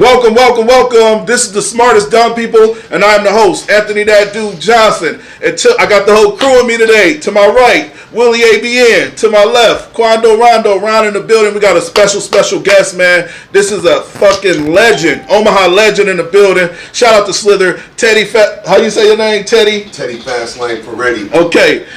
Welcome. This is the Smartest Dumb People, and I'm the host, Anthony That Dude Johnson. I got the whole crew with me today. To my right, Willie ABN. To my left, Quando Rondo. Round in the building. We got a special guest, man. This is a fucking legend, Omaha legend in the building. Shout out to Slither, Teddy. How you say your name, Teddy? Teddy Fastlane for ready. Okay.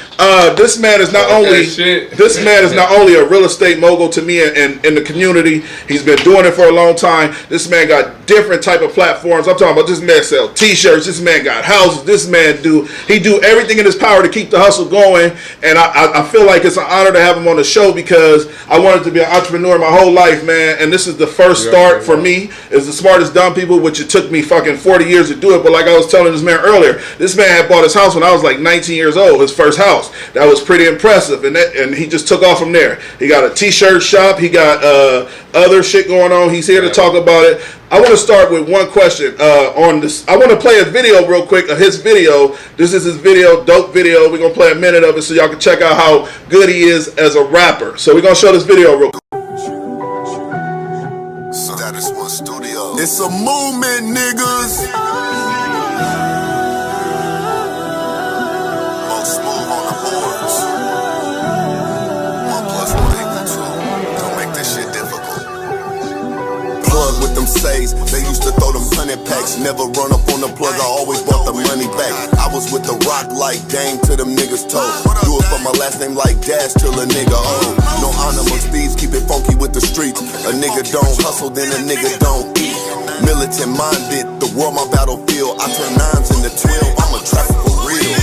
This man is not only a real estate mogul to me and in the community. He's been doing it for a long time. This man got different type of platforms. I'm talking about this man sell t-shirts. This man got houses. This man do everything in his power to keep the hustle going. And I feel like it's an honor to have him on the show because I wanted to be an entrepreneur my whole life, man. And this is the first start for me. It's the Smartest Dumb People, which it took me fucking 40 years to do it. But like I was telling this man earlier, this man had bought his house when I was like 19 years old. His first house. That was pretty impressive, and he just took off from there. He got a t-shirt shop. He got other shit going on. He's here to talk about it. I want to start with one question on this. I want to play a video real quick of his video. This is his video, dope video. We're going to play a minute of it so y'all can check out how good he is as a rapper. So we're going to show this video real quick. Status One Studio. It's a movement, niggas. With them says, they used to throw them 100 packs. Never run up on the plug, I always brought the money back. I was with the rock like Dame to them niggas' toe. Do it for my last name like Dash till a nigga old. No animals, thieves, keep it funky with the streets. A nigga don't hustle, then a nigga don't eat. Militant minded, the world my battlefield. I turn 9s into 12, I'm a traffic for real.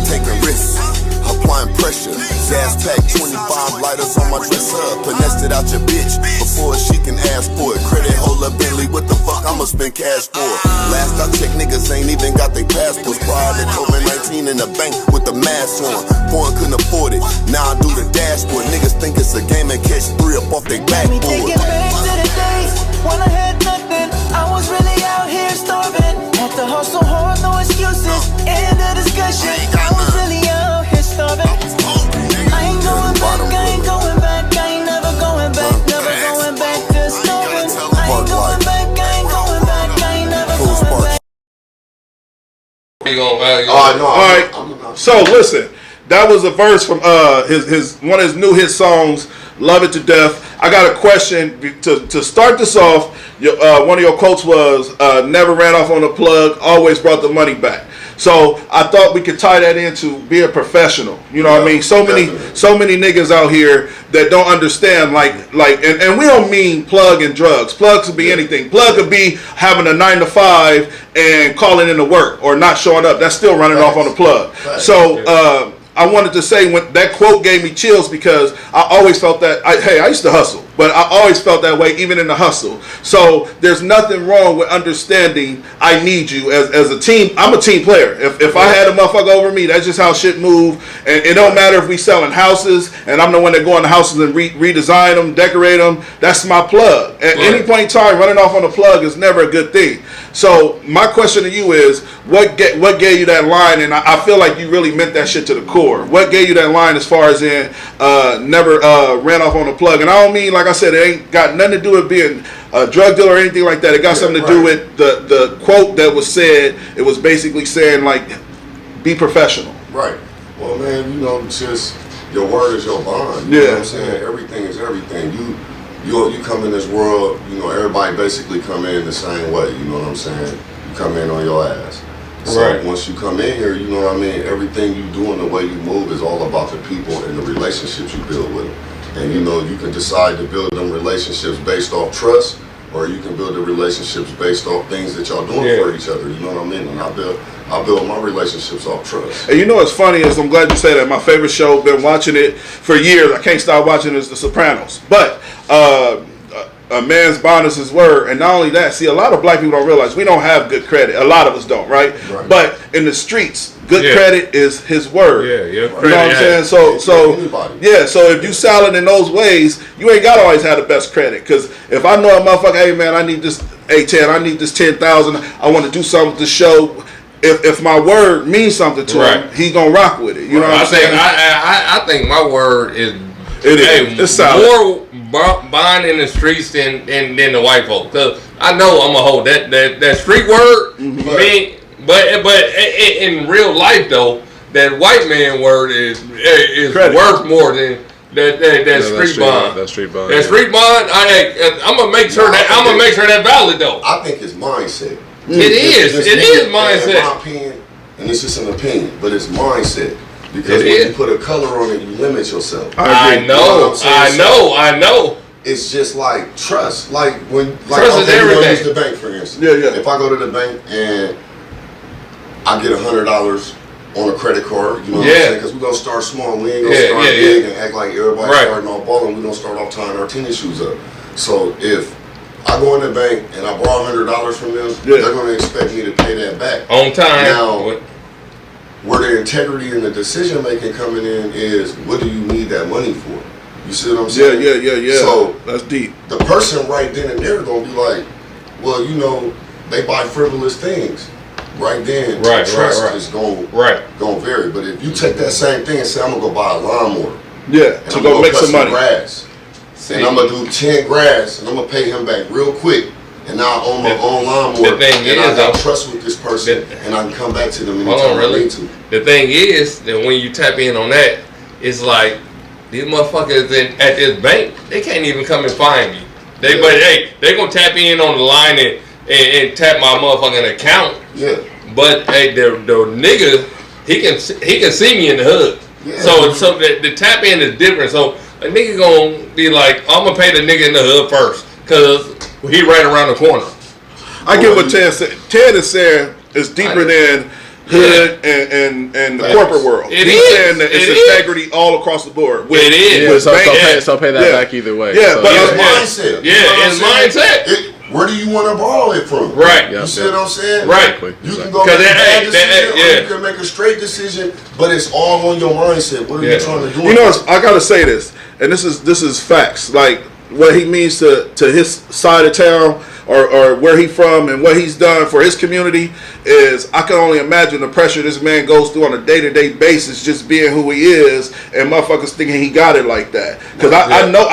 Taking risks, applying pressure. Gas pack 25 lighters on my dresser. Finessed it out your bitch before she can ask for it. Credit holder Bentley, what the fuck I'ma spend cash for? Last I checked, niggas ain't even got their passports. Prior to COVID-19 in the bank with the mask on. Foreign couldn't afford it, now I do the dashboard. Niggas think it's a game and catch 3 up off their backboard. Take it back to the days when I had nothing. I was really out here starving. Had to hustle hard, no excuses. End of discussion. I was really out here starving. I ain't going back, I ain't never going back to starving. I ain't going back, I ain't never going back. Alright, so listen, that was a verse from his one of his new hit songs, Love It to Death. I got a question to start this off. One of your quotes was, never ran off on the plug, always brought the money back. So I thought we could tie that into be a professional. You know what I mean? So many niggas out here that don't understand and we don't mean plug and drugs. Plug could be anything. Plug could be having a 9 to 5 and calling in to work or not showing up. That's still running off on the plug. So I wanted to say when that quote gave me chills because I always felt that I used to hustle, but I always felt that way even in the hustle. So there's nothing wrong with understanding I need you as a team. I'm a team player. If I had a motherfucker over me, that's just how shit move. And it don't matter if we selling houses and I'm the one that go in the houses and redesign them, decorate them. That's my plug. At any point in time, running off on the plug is never a good thing. So my question to you is, what gave you that line? And I feel like you really meant that shit to the core. What gave you that line as far as in never ran off on the plug? And I don't mean, like I said, it ain't got nothing to do with being a drug dealer or anything like that. It got something to do with the quote that was said. It was basically saying, like, be professional. Right. Well, man, you know, just your word is your bond. You know what I'm saying? Everything is everything. You come in this world, you know, everybody basically come in the same way. You know what I'm saying? You come in on your ass. So once you come in here, you know what I mean, everything you do and the way you move is all about the people and the relationships you build with them. And you know, you can decide to build them relationships based off trust, or you can build the relationships based off things that y'all doing for each other. You know what I mean? And I build my relationships off trust. And you know what's funny is, I'm glad you say that. My favorite show, been watching it for years. I can't stop watching it, is The Sopranos. But a man's bond is his word. And not only that, see, a lot of black people don't realize we don't have good credit. A lot of us don't, right? But in the streets, good credit is his word. You know what I'm saying? So if you solid in those ways, you ain't got to always have the best credit. Because if I know a motherfucker, hey man, I need this, hey Ted, I need this 10,000. I want to do something to show. If my word means something to him, he's gonna rock with it. You know what I'm saying? I think my word is it's solid. buying in the streets than the white folk. Cause I know I'm gonna hold that street word. But in real life though, that white man word is worth more than that street bond. That street bond. That street bond. I'm gonna make sure that valid though. I think it's mindset. It is mindset. In my opinion, and it's just an opinion, but it's mindset. Because when you put a color on it, you limit yourself. I know. It's just like trust. Like when trust is everything. We're gonna use the bank for instance. Yeah. If I go to the bank and I get $100 on a credit card, you know what I'm saying? Because we're gonna start small. We ain't gonna start big and act like everybody's starting off balling. We're gonna start off tying our tennis shoes up. So if I go in the bank and I borrow $100 from them, they're gonna expect me to pay that back on time. Now, where the integrity and the decision making coming in is, what do you need that money for? You see what I'm saying? Yeah. So that's deep. The person right then and there gonna be like, well, you know, they buy frivolous things. Right then, trust is gonna vary. But if you take that same thing and say, I'm gonna go buy a lawnmower, to go make some money, grass, and I'm gonna do 10 grass, and I'm gonna pay him back real quick. And now I own my own lawnmower, and I got trust with this person, and I can come back to them anytime I need to. The thing is that when you tap in on that, it's like these motherfuckers at this bank, they can't even come and find me. But they gonna tap in on the line and tap my motherfucking account. Yeah. But the nigga, he can see me in the hood. Yeah. So the tap in is different. So a nigga gonna be like, I'm gonna pay the nigga in the hood first, cause he right around the corner. I get what Ted said. Ted is saying it's deeper than hood and the corporate world. He's saying that it's integrity all across the board. It is. So pay that back either way. Yeah, so. but it's mindset. It's mindset. Where do you want to borrow it from? Right. You see what I'm saying? Right. You can go make a bad decision, or you can make a straight decision, but it's all on your mindset. What are you trying to do? You know, I gotta say this, and this is facts. Like what he means to his side of town, or where he from, and what he's done for his community is, I can only imagine the pressure this man goes through on a day-to-day basis, just being who he is, and motherfuckers thinking he got it like that. Because I know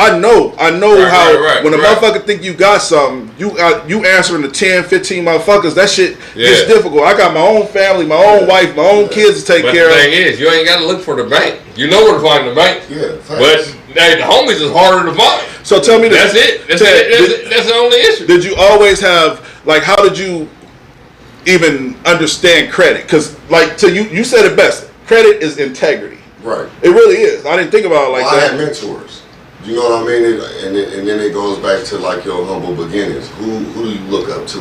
how when a motherfucker think you got something, you answering the 10, 15 motherfuckers, that shit gets difficult. I got my own family, my own wife, my own kids to take care of. The thing is, you ain't got to look for the bank. You know where to find the bank. Yeah, but the homies is harder to find. So tell me this. That's it. That's the only issue. Did you always have, like, how did you even understand credit? Because, like, to you said it best. Credit is integrity. Right. It really is. I didn't think about it like that. I had mentors. You know what I mean? And then it goes back to, like, your humble beginnings. Who do you look up to?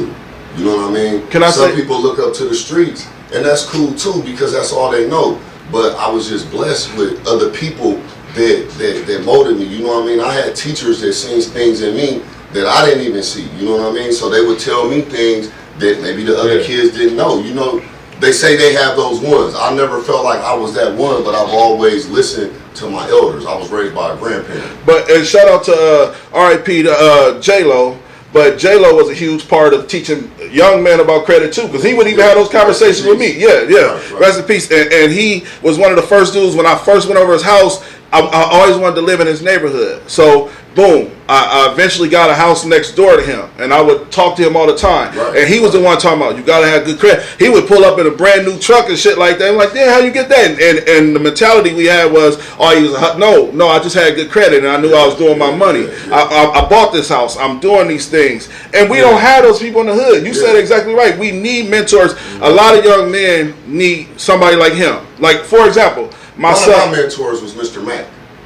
You know what I mean? Some people look up to the streets, and that's cool too, because that's all they know. But I was just blessed with other people that molded me. You know what I mean? I had teachers that seen things in me that I didn't even see. You know what I mean? So they would tell me things that maybe the other kids didn't know. You know, they say they have those ones. I never felt like I was that one, but I've always listened to my elders. I was raised by a grandparent. And shout out to R.I.P. to J-Lo. But J-Lo was a huge part of teaching young men about credit too, because he would even have those conversations with me. Right. Rest in peace. And he was one of the first dudes when I first went over his house. I always wanted to live in his neighborhood. So, boom, I eventually got a house next door to him, and I would talk to him all the time. And he was the one talking about, you got to have good credit. He would pull up in a brand new truck and shit like that. I'm like, damn, how you get that? And the mentality we had was, no, I just had good credit, and I knew I was doing my money. I bought this house. I'm doing these things. And we don't have those people in the hood. You said exactly right. We need mentors. A lot of young men need somebody like him. Like, for example, one of my mentors was Mr. Mack.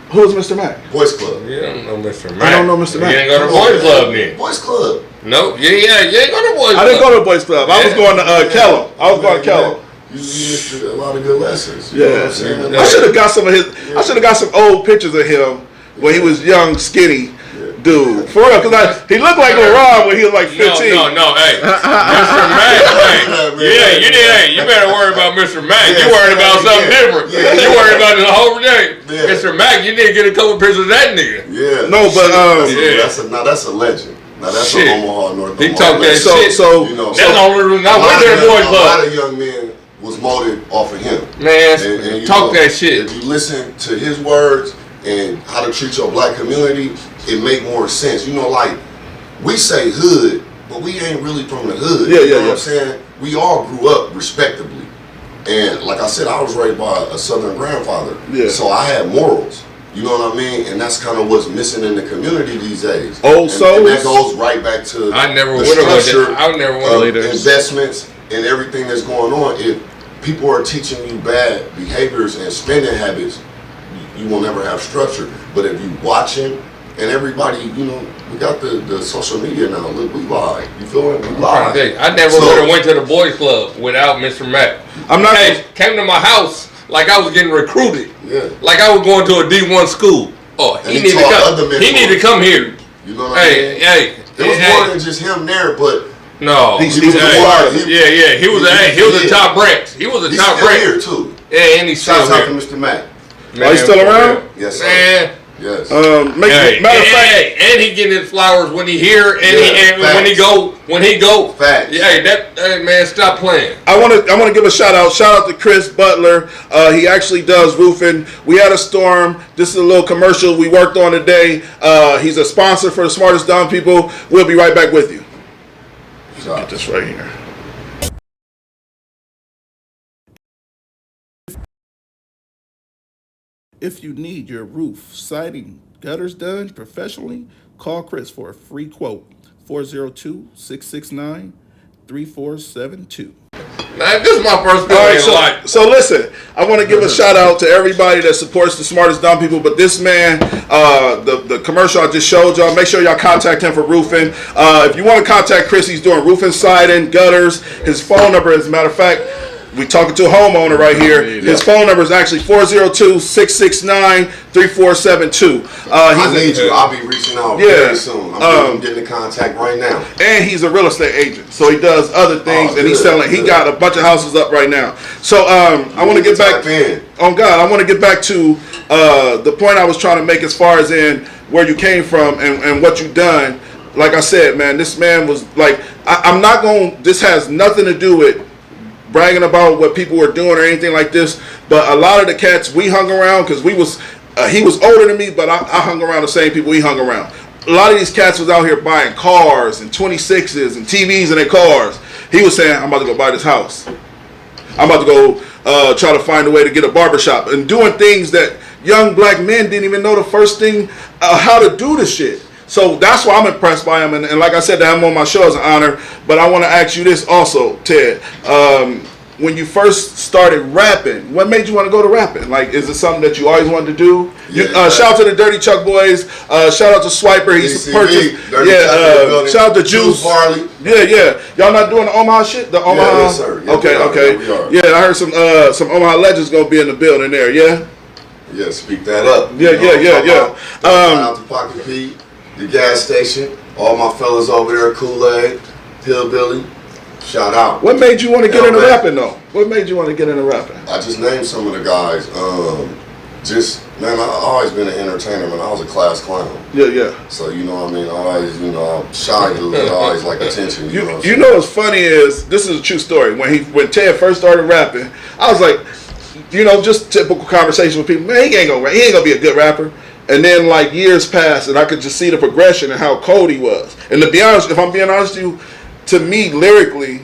Who is Mr. Mack? Boys Club. You don't know Mr. Mack. I don't know Mr. Mack. You ain't go to Boys Club then. Boys Club. No, you ain't go to Boys Club. I didn't go to Boys Club. I was going to Kellum. I was going to Kellum. You missed a lot of good lessons. Yeah. I should have got some of his. I should have got some old pictures of him when he was young, skinny. Dude, for real, because he looked like LeBron when he was like 15. No, hey, Mr. Mack, you better worry about Mr. Mack. You worried about something different. You worried about the whole day. Mr. Mack, you need to get a couple pictures of that nigga. Yeah. No, but that's a legend. Now that's a Omaha North. He talked that shit. So that's the only reason I went there, Boys Club. A lot of young men was molded off of him. Man, talk that shit. If you listen to his words and how to treat your black community, it make more sense. You know, like we say hood, but we ain't really from the hood. Yeah, you know what I'm saying? We all grew up respectably. And like I said, I was raised by a Southern grandfather. Yeah. So I had morals. You know what I mean? And that's kind of what's missing in the community these days. Old souls. And that goes right back to the structure of investments and everything that's going on. If people are teaching you bad behaviors and spending habits, you will never have structure. But if you watching, and everybody, you know, we got the social media now. Look, we live. You feel me? We live. I never would have went to the boys club without Mr. Mack. Came to my house like I was getting recruited. Yeah. Like I was going to a D1 school. Oh, he need to come. He need to come here. You know what I mean? Hey. It was more than just him there, but no. He was a part. He was a top branch. He was a top branch here too. Yeah, and he's still here. Shout out to Mr. Mack. Are you still around? Yes, sir. Man. Yes. Matter of fact, and he getting his flowers when he here, and when he go. Facts. Hey, man, stop playing. I want to give a shout out. Shout out to Chris Butler. He actually does roofing. We had a storm. This is a little commercial we worked on today. He's a sponsor for the Smartest Dumb People. We'll be right back with you. Get this right here. If you need your roof, siding, gutters done professionally, call Chris for a free quote. 402-669-3472. Man, this is my first time in life. So listen, I want to give a shout out to everybody that supports the Smartest Dumb People. But this man, the commercial I just showed y'all, make sure y'all contact him for roofing. If you want to contact Chris, he's doing roofing, siding, gutters. His phone number, as a matter of fact, we talking to a homeowner right here. His phone number is actually 402-669-3472. I need you. I'll be reaching out very soon. I'm getting in contact right now. And he's a real estate agent, so he does other things, and he's selling. He got a bunch of houses up right now. So I want to get back. Oh God, I want to get back to the point I was trying to make as far as in where you came from and what you done. Like I said, man, this man was like, I'm not going. This has nothing to do with bragging about what people were doing or anything like this, but a lot of the cats we hung around, because he was older than me, but I hung around the same people he hung around. A lot of these cats was out here buying cars and 26s and TVs in their cars. He was saying, I'm about to go buy this house. I'm about to go try to find a way to get a barbershop, and doing things that young black men didn't even know the first thing how to do the shit. So that's why I'm impressed by him, and like I said, to have him on my show is an honor. But I want to ask you this also, Ted. When you first started rapping, what made you want to go to rapping? Like, is it something that you always wanted to do? Shout out to the Dirty Chuck Boys. Shout out to Swiper. He's purchased. Shout out to Juice. Barley. Yeah. Y'all not doing the Omaha shit? The Omaha? Yes, sir. Yeah, okay. Yeah, I heard some Omaha legends gonna be in the building there. Yeah. Yeah, speak that up. Yeah. Shout out to Pocket Pete, the gas station, all my fellas over there, Kool-Aid, Hillbilly. Shout out. What made you want to get into rapping, though? What made you want to get into rapping? I just named some of the guys. Man, I've always been an entertainer, man. I was a class clown. Yeah. So, you know what I mean? I always, I'm shy a little bit. I always like attention. You know what's funny is, this is a true story. When Ted first started rapping, I was like, just typical conversation with people. Man, he ain't gonna be a good rapper. And then like years passed, and I could just see the progression and how cold he was. And to be honest, if I'm being honest with you, to me lyrically,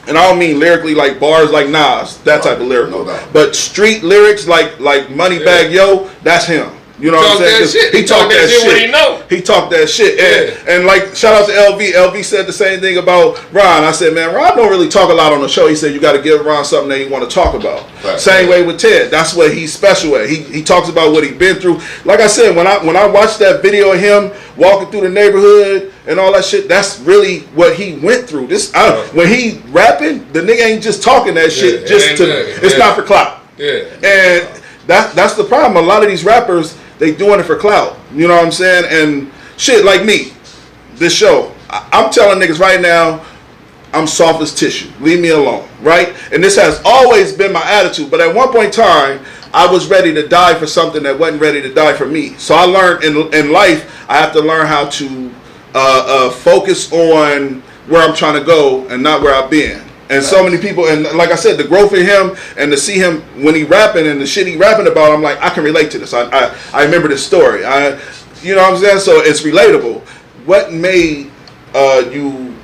and I don't mean lyrically like bars like Nas, that type of lyric, but street lyrics like Moneybag Yo, that's him. You know what I'm saying? He talked that shit. He talked that shit. And like, shout out to LV. LV said the same thing about Ron. I said, man, Ron don't really talk a lot on the show. He said, you got to give Ron something that you want to talk about. Same way with Ted. That's what he's special at. He talks about what he's been through. Like I said, when I watched that video of him walking through the neighborhood and all that shit, that's really what he went through. When he rapping, the nigga ain't just talking that shit it's not for clout. Yeah. And that's the problem. A lot of these rappers, they doing it for clout. You know what I'm saying? And shit, like me, this show, I'm telling niggas right now, I'm soft as tissue. Leave me alone, right? And this has always been my attitude. But at one point in time, I was ready to die for something that wasn't ready to die for me. So I learned in life, I have to learn how to focus on where I'm trying to go and not where I've been. And so many people, and like I said, the growth in him and to see him when he rapping and the shit he rapping about, I'm like, I can relate to this. I remember this story. You know what I'm saying? So it's relatable. What made you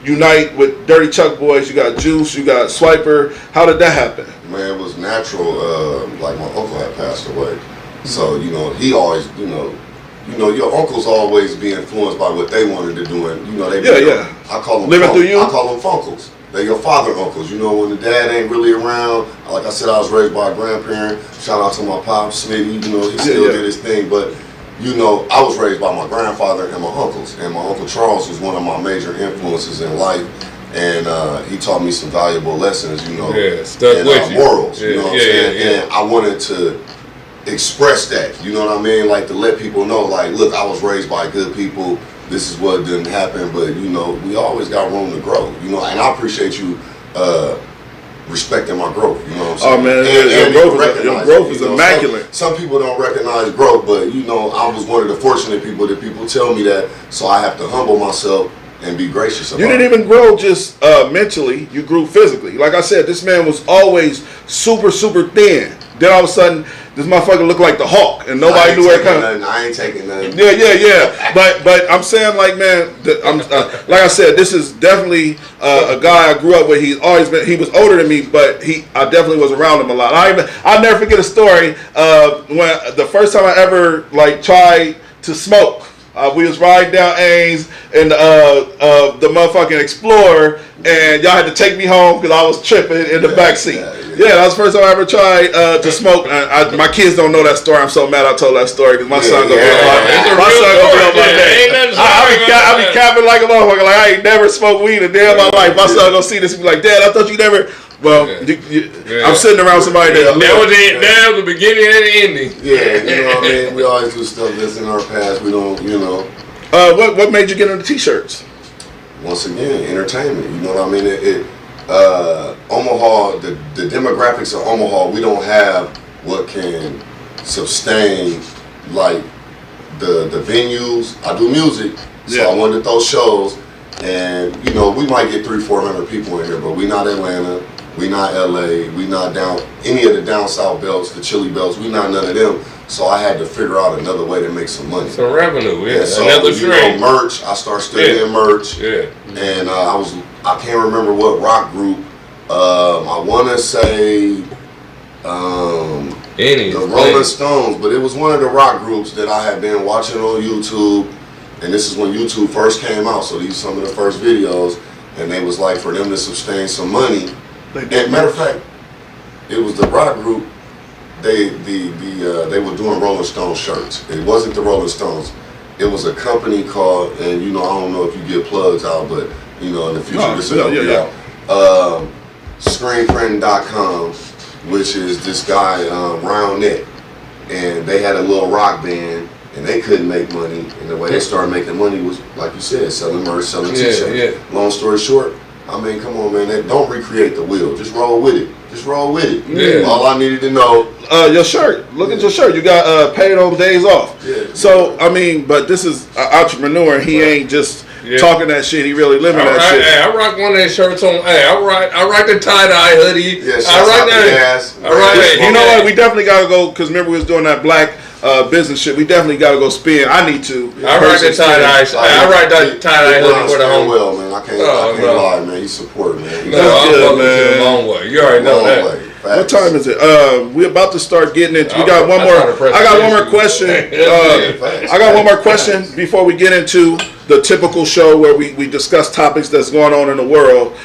unite with Dirty Chuck Boys? You got Juice, you got Swiper. How did that happen? Man, it was natural. Like my uncle had passed away, so he always your uncles always be influenced by what they wanted to do, and I call them living through you. I call them funkles. They're your father uncles. When the dad ain't really around. Like I said, I was raised by a grandparent. Shout out to my pop Smitty. He still did his thing, but I was raised by my grandfather and my uncles, and my Uncle Charles was one of my major influences in life. And he taught me some valuable lessons, stuck and with you. morals, you know what I'm saying? And I wanted to express that, you know what I mean? Like to let people know, like, look, I was raised by good people. This is what didn't happen, but we always got room to grow, and I appreciate you respecting my growth, you know what I'm saying? Oh man, your growth is immaculate. Some people don't recognize growth, but I was one of the fortunate people that people tell me that, so I have to humble myself and be gracious about it. You didn't even grow just mentally, you grew physically. Like I said, this man was always super, super thin. Then all of a sudden, this motherfucker looked like the Hulk, and nobody knew where it came from. I ain't taking nothing. Yeah. But I'm saying, like, man, like I said, this is definitely a guy I grew up with. He's always been. He was older than me, but I definitely was around him a lot. I'll never forget a story when the first time I ever tried to smoke. We was riding down Ames in the motherfucking Explorer, and y'all had to take me home because I was tripping in the back seat. Yeah, that was the first time I ever tried to smoke. My kids don't know that story. I'm so mad I told that story because my son gonna be on my day. I be capping like a motherfucker. Like I ain't never smoked weed a day in my life. My son gonna see this and be like, Dad, I thought you never. Well, I'm sitting around somebody that was the beginning and the ending. Yeah, you know what I mean? We always do stuff that's in our past. We don't, What made you get into T-shirts? Once again, entertainment. You know what I mean? Omaha, the demographics of Omaha, we don't have what can sustain like the venues. I do music, so I wanted to throw shows. And we might get 300-400 people in here, but we not Atlanta, we not LA, we not down any of the down south belts, the chili belts, we not none of them. So I had to figure out another way to make some money. Some revenue, So another stream. Merch. I started studying merch. Yeah. And I can't remember what rock group. I want to say the Rolling Stones, but it was one of the rock groups that I had been watching on YouTube. And this is when YouTube first came out, so these are some of the first videos, and they was like for them to sustain some money. And matter of fact, it was the rock group. They were doing Rolling Stones shirts. It wasn't the Rolling Stones. It was a company called, and I don't know if you get plugs out, but in the future this will be out. Screenprinting.com, which is this guy Round Neck, and they had a little rock band. And they couldn't make money, and the way they started making money was, like you said, selling merch, selling t-shirts. Long story short, I mean, come on, man, don't recreate the wheel. Just roll with it. Yeah. All I needed to know. Your shirt. Look at your shirt. You got paid on days off. Yeah. So, I mean, but this is an entrepreneur. He ain't just talking that shit. He really living that shit. Hey, I rock one of their shirts on. Hey, I rock the tie-dye hoodie. Yeah, I rock that. You know what? We definitely got to go, because remember we was doing that black business shit. We definitely got to go spin. I need to. I rock the tie-dye. I rock that tie-dye hoodie for the home. Well, man, I can't lie, man. He's support, man. No, I'm fucking to the long way. You already know that. What time is it? We're about to start getting into. We got one more. I got one more question. I got one more question before we get into the typical show where we discuss topics that's going on in the world.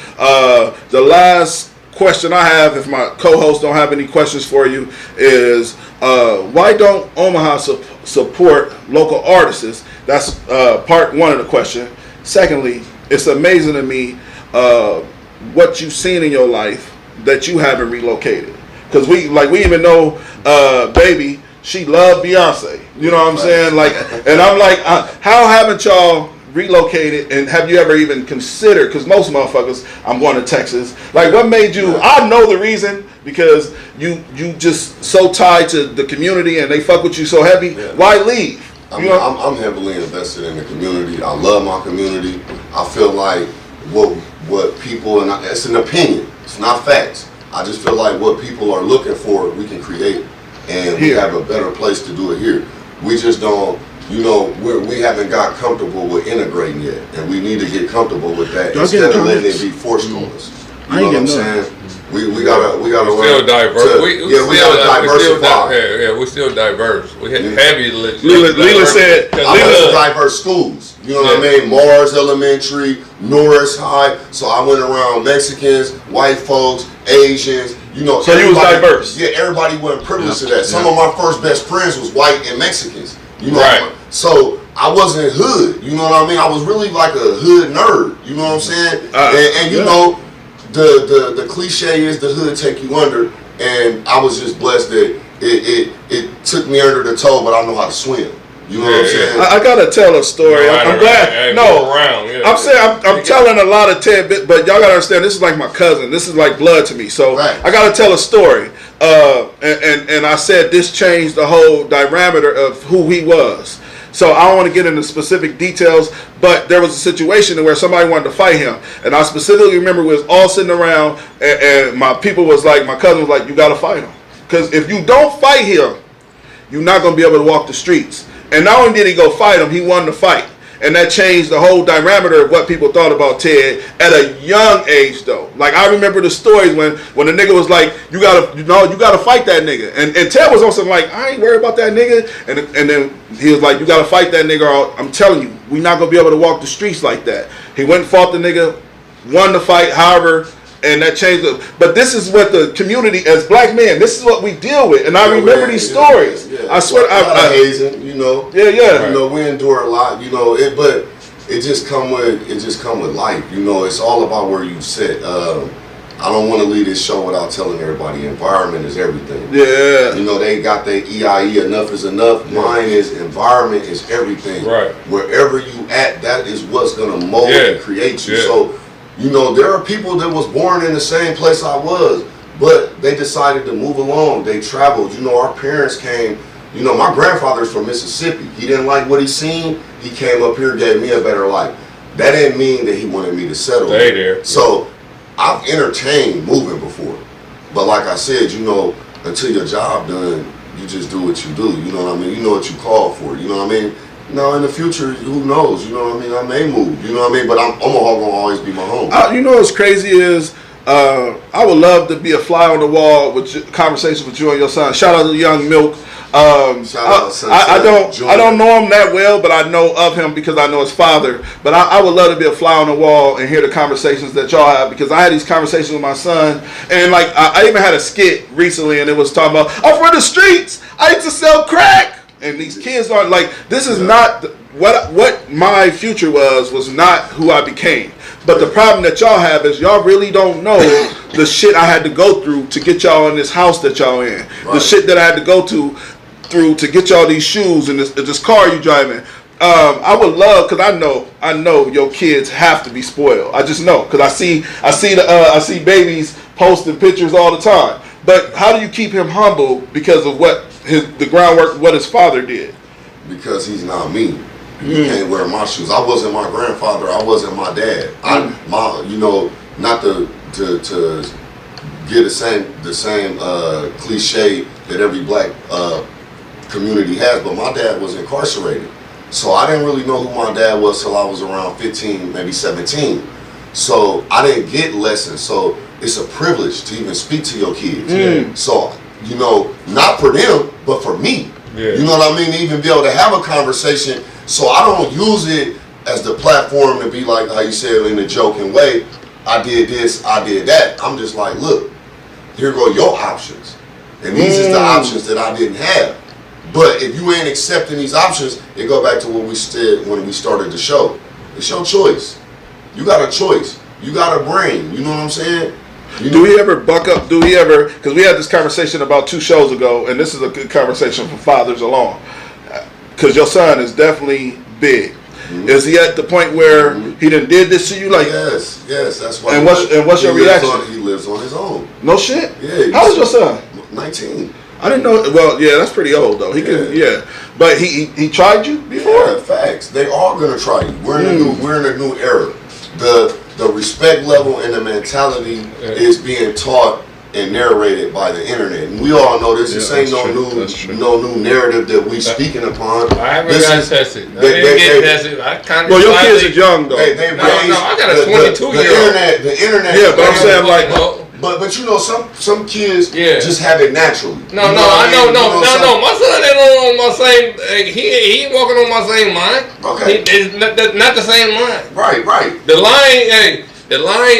The last question I have, if my co-hosts don't have any questions for you, is why don't Omaha support local artists? That's part one of the question. Secondly, it's amazing to me what you've seen in your life that you haven't relocated, because we even know baby, she loved Beyonce, you know what I'm saying, like, and I'm like, how haven't y'all relocated, and have you ever even considered, because most motherfuckers, I'm going to Texas, like, what made you, I know the reason, because you just so tied to the community and they fuck with you so heavy, why leave? I'm heavily invested in the community. I love my community. I feel like what people, and it's an opinion, it's not facts. I just feel like what people are looking for, we can create, and we have a better place to do it here. We just don't you know, we haven't got comfortable with integrating yet, and we need to get comfortable with that instead of letting it be forced on us. You know what I'm saying? We gotta still diverse. We gotta diversify. We're still diverse. We had heavy. Leland said, I went to diverse schools. You know what I mean? Mars Elementary, Norris High. So I went around Mexicans, white folks, Asians. You know, so you was diverse. Yeah, everybody wasn't privileged to that. Some of my first best friends was white and Mexicans. You know, so I wasn't hood. You know what I mean? I was really like a hood nerd. You know what I'm saying? And you know, the cliche is the hood take you under, and I was just blessed that it took me under the toe, but I know how to swim. You know what I'm saying? I gotta tell a story. I'm glad. I'm saying I'm telling a lot of tidbits, but y'all gotta understand. This is like my cousin. This is like blood to me. So I gotta tell a story. And I said this changed the whole diameter of who he was. So I don't want to get into specific details, but there was a situation where somebody wanted to fight him, and I specifically remember we was all sitting around, and my cousin was like, you gotta fight him, because if you don't fight him, you're not gonna be able to walk the streets. And not only did he go fight him, he won the fight. And that changed the whole diameter of what people thought about Ted at a young age, though. Like, I remember the stories when the nigga was like, you gotta fight that nigga. And Ted was also like, I ain't worried about that nigga. And then he was like, you gotta fight that nigga, or I'm telling you, we're not gonna be able to walk the streets like that. He went and fought the nigga, won the fight, however, and that changed it. But this is what the community, as black men, this is what we deal with. And I remember these stories. I swear, hazing, you know. Yeah. You know, we endure a lot, you know. But it just come with life. You know, it's all about where you sit. I don't want to leave this show without telling everybody environment is everything. Yeah. You know, they got their EIE, enough is enough. Yeah. Mine is environment is everything. Right. Wherever you at, that is what's gonna mold and create you. So, you know, there are people that was born in the same place I was, but they decided to move along. They traveled. You know, our parents came. You know, my grandfather's from Mississippi. He didn't like what he seen. He came up here, gave me a better life. That didn't mean that he wanted me to settle. Stay there. So I've entertained moving before. But like I said, you know, until your job done, you just do what you do. You know what I mean? You know what you call for. You know what I mean? No, in the future, who knows? You know what I mean? I may move. You know what I mean? But Omaha gonna always be my home. You know what's crazy is I would love to be a fly on the wall with conversations with you and your son. Shout out to Young Milk. I don't know him that well, but I know of him because I know his father. But I would love to be a fly on the wall and hear the conversations that y'all have, because I had these conversations with my son, and like I even had a skit recently, and it was talking about, I'm from the streets. I used to sell crack, and these kids are like, this is not what my future was not who I became. But the problem that y'all have is y'all really don't know the shit I had to go through to get y'all in this house that y'all in. Right. The shit that I had to go through to get y'all these shoes and this car you driving. I would love, because I know your kids have to be spoiled. I just know, because I see babies posting pictures all the time. But how do you keep him humble because of the groundwork, what his father did? Because he's not me. You can't wear my shoes. I wasn't my grandfather. I wasn't my dad. You know, not to get the same cliche that every black community has, but my dad was incarcerated. So I didn't really know who my dad was till I was around 15, maybe 17. So I didn't get lessons. So it's a privilege to even speak to your kids. So, you know, not for them, but for me. You know what I mean? To even be able to have a conversation. So I don't use it as the platform to be like how you said in a joking way, I did this, I did that. I'm just like, look, here go your options. And these is the options that I didn't have. But if you ain't accepting these options, it go back to what we said when we started the show. It's your choice. You got a choice. You got a brain. You know what I'm saying? Do we ever buck up? Do we ever? Because we had this conversation about 2 shows ago, and this is a good conversation for fathers alone. Because your son is definitely big. Is he at the point where he done did this to you? Like, yes, that's why. And what's your reaction? He lives on his own. No shit. Yeah. How old is your son? 19. I didn't know. Well, yeah, that's pretty old though. He can, But he tried you before. Yeah, facts. They are gonna try you. We're in a new era. The respect level and the mentality is being taught and narrated by the internet. And we all know this. This ain't no new narrative that we speaking upon. I haven't got tested. I didn't get tested. I kind of. Well, your kids are young though. No, I got a 22-year-old. The internet. Yeah, but I'm saying like. But you know some kids just have it naturally. No. My son ain't on my same. He ain't walking on my same line. Okay. It's not the same line. Right. The line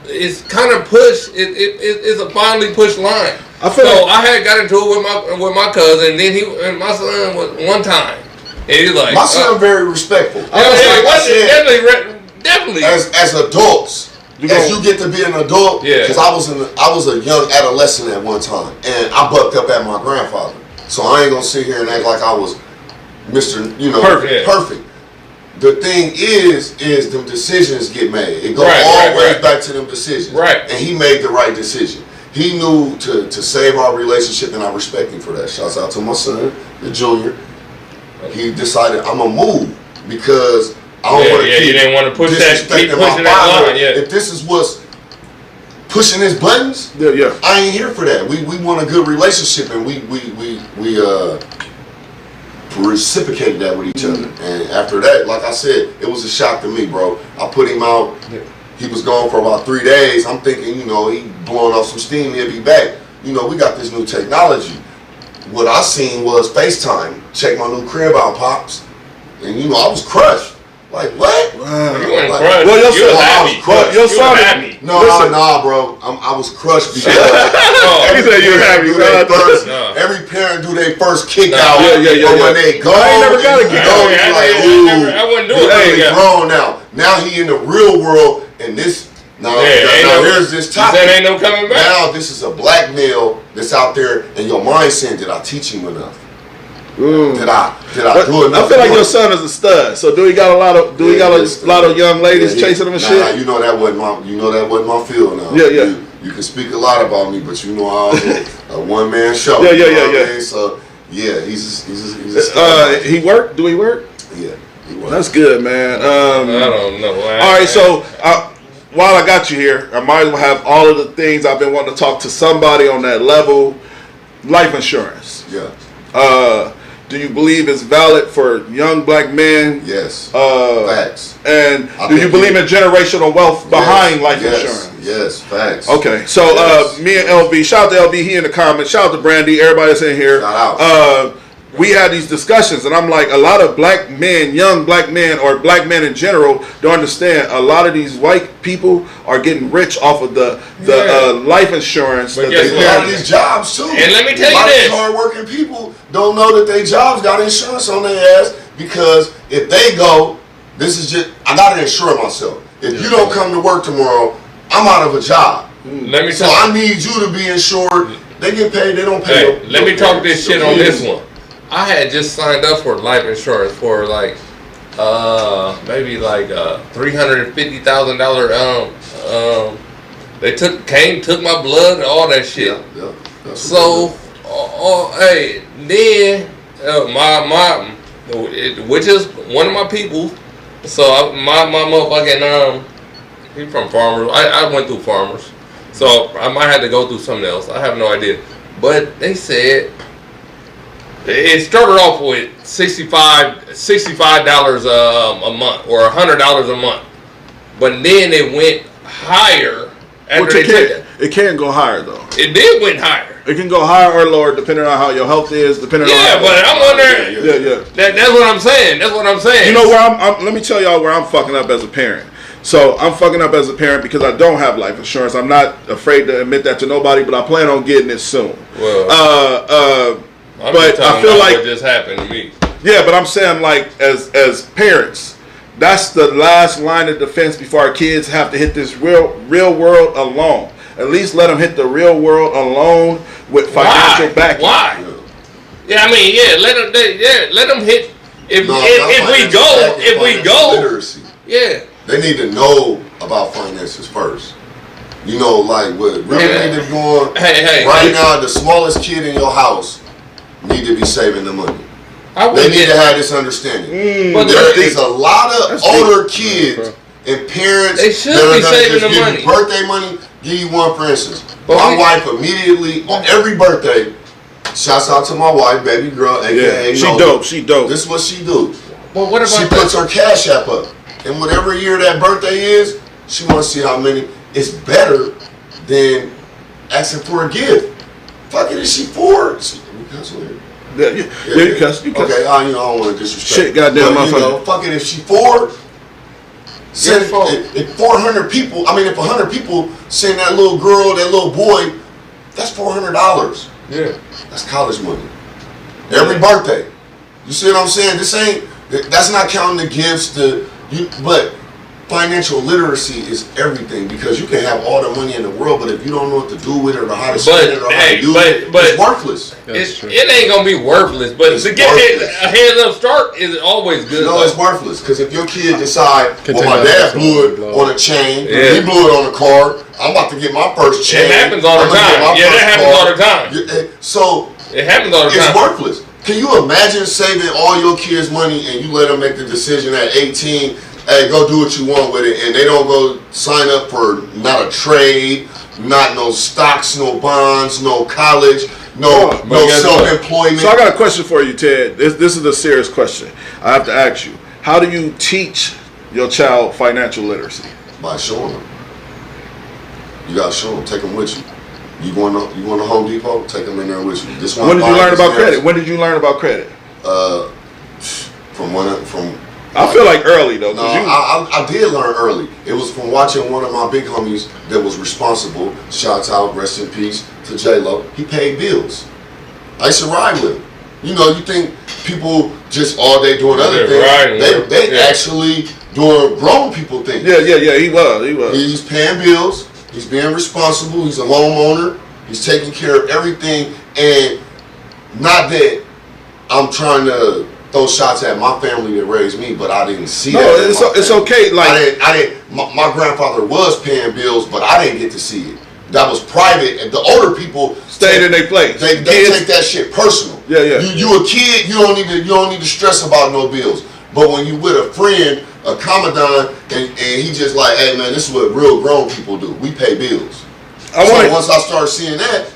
is kind of pushed. It's a finely pushed line. I had got into it with my cousin, and then my son was one time, and he's like, my son very respectful. Definitely. As adults. As you get to be an adult, because I was a young adolescent at one time, and I bucked up at my grandfather. So I ain't gonna sit here and act like I was Mr. Perfect. The thing is them decisions get made. It goes always back to them decisions. Right. And he made the right decision. He knew to save our relationship, and I respect him for that. Shouts out to my son, the junior. He decided I'm gonna move because I don't want to keep you didn't want to push disrespecting my father. If this is what's pushing his buttons, I ain't here for that. We want a good relationship, and we reciprocated that with each other. And after that, like I said, it was a shock to me, bro. I put him out. He was gone for about 3 days. I'm thinking, he blowing off some steam. He'll be back. We got this new technology. What I seen was FaceTime. Check my new crib out, pops, and I was crushed. Like, what? Wow. You weren't crushed. Well, you was happy. Your son happy. Nah, bro. I was crushed because he said you were happy. Every parent do their first kick out. Yeah. When they go, I ain't never got a kick out. I wouldn't do it. He's grown now. Now he in the real world, and this. Now here's this topic. There ain't no coming back. Now this is a black male that's out there, and your mind saying, did I teach him enough? Did I do enough? I feel like your son is a stud. So do he got a lot of young ladies chasing him and shit? You know that wasn't my field now. Yeah. You can speak a lot about me, but I was a one man show. Yeah. So he's a stud. He work? Do he work? Yeah, he works. That's good, man. I don't know. All right, so while I got you here, I might as well have all of the things I've been wanting to talk to somebody on that level. Life insurance. Yeah. Do you believe it's valid for young black men? Yes. Facts. And do you believe in generational wealth behind life insurance? Yes, facts. Okay, so me and LB, shout out to LB, he in the comments, shout out to Brandy, everybody that's in here. Shout out. We had these discussions, and I'm like, a lot of black men, young black men, or black men in general, don't understand. A lot of these white people are getting rich off of the life insurance. But they have these jobs too. And let me tell you a lot this: of hardworking people don't know that their jobs got insurance on their ass, because if they go, I gotta insure myself. If you don't come to work tomorrow, I'm out of a job. So I need you to be insured. They get paid. They don't pay. Hey, let me talk this shit on this one. I had just signed up for life insurance for maybe $350,000. They took my blood and all that shit. Yeah. So, then which is one of my people. So my motherfucking he from Farmers. I went through Farmers, so I might have to go through something else. I have no idea, but they said. It started off with $65 a month or $100 a month, but then it went higher. It can go higher though. It did went higher. It can go higher or lower depending on how your health is. Depending on but I'm wondering. Yeah. That's what I'm saying. That's what I'm saying. You know where let me tell y'all where I'm fucking up as a parent. So I'm fucking up as a parent because I don't have life insurance. I'm not afraid to admit that to nobody, but I plan on getting it soon. Well. But I feel like what just happened to me. Yeah, but I'm saying like as parents, that's the last line of defense before our kids have to hit this real world alone. At least let them hit the real world alone with financial backing. Why? Yeah, I mean, let them hit. If we go, literacy. Yeah, they need to know about finances first. Like what really need to be going right now. The smallest kid in your house need to be saving the money. They need to have this understanding. But there is a lot of older kids and parents they should that are be saving just the money. Birthday money. Give you one for instance. But My wife immediately on every birthday. Shouts out to my wife, baby girl, aka she dope. She dope. This is what she do. Well, what about she puts her Cash App up, and whatever year that birthday is, she want to see how many. It's better than asking for a gift. Fuck it, is she 4? Yeah, you cuss. Okay, I don't want to disrespect. Shit, goddamn motherfucker. Fuck it, if she 4. If 400 people, if 100 people send that little girl, that little boy, that's $400. Yeah. That's college money. Every birthday. You see what I'm saying? That's not counting the gifts, but financial literacy is everything, because you can have all the money in the world, but if you don't know what to do with it or how to spend it or how to use it, it's worthless. It ain't gonna be worthless, but to get a heads up start is always good. No, it's worthless, because if your kid decide, my dad blew it on a chain, he blew it on a car, I'm about to get my first chain. It happens all the time. Yeah, that happens all the time. So it happens all the time. It's worthless. Can you imagine saving all your kids' money and you let them make the decision at 18? Hey, go do what you want with it, and they don't go sign up for not a trade, not no stocks, no bonds, no college, no self-employment. So I got a question for you, Ted. This is a serious question. I have to ask you. How do you teach your child financial literacy? By showing them. You gotta show them. Take them with you. You going to Home Depot? Take them in there with you. When did you learn about credit? When did you learn about credit? From. I feel like early though. No, I did learn early. It was from watching one of my big homies that was responsible. Shouts out, rest in peace to J-Lo. He paid bills. I used to ride with him. You think people just all day doing other things. They actually doing grown people things. Yeah. He was. He's paying bills. He's being responsible. He's a homeowner. He's taking care of everything. And not that I'm trying to throw shots at my family that raised me, but I didn't see that. No, it's okay. Like I didn't. My grandfather was paying bills, but I didn't get to see it. That was private, and the older people stayed in their place. They take that shit personal. Yeah. You a kid, you don't need to stress about no bills. But when you with a friend, a commandant, and he just like, hey man, this is what real grown people do. We pay bills. Once I started seeing that,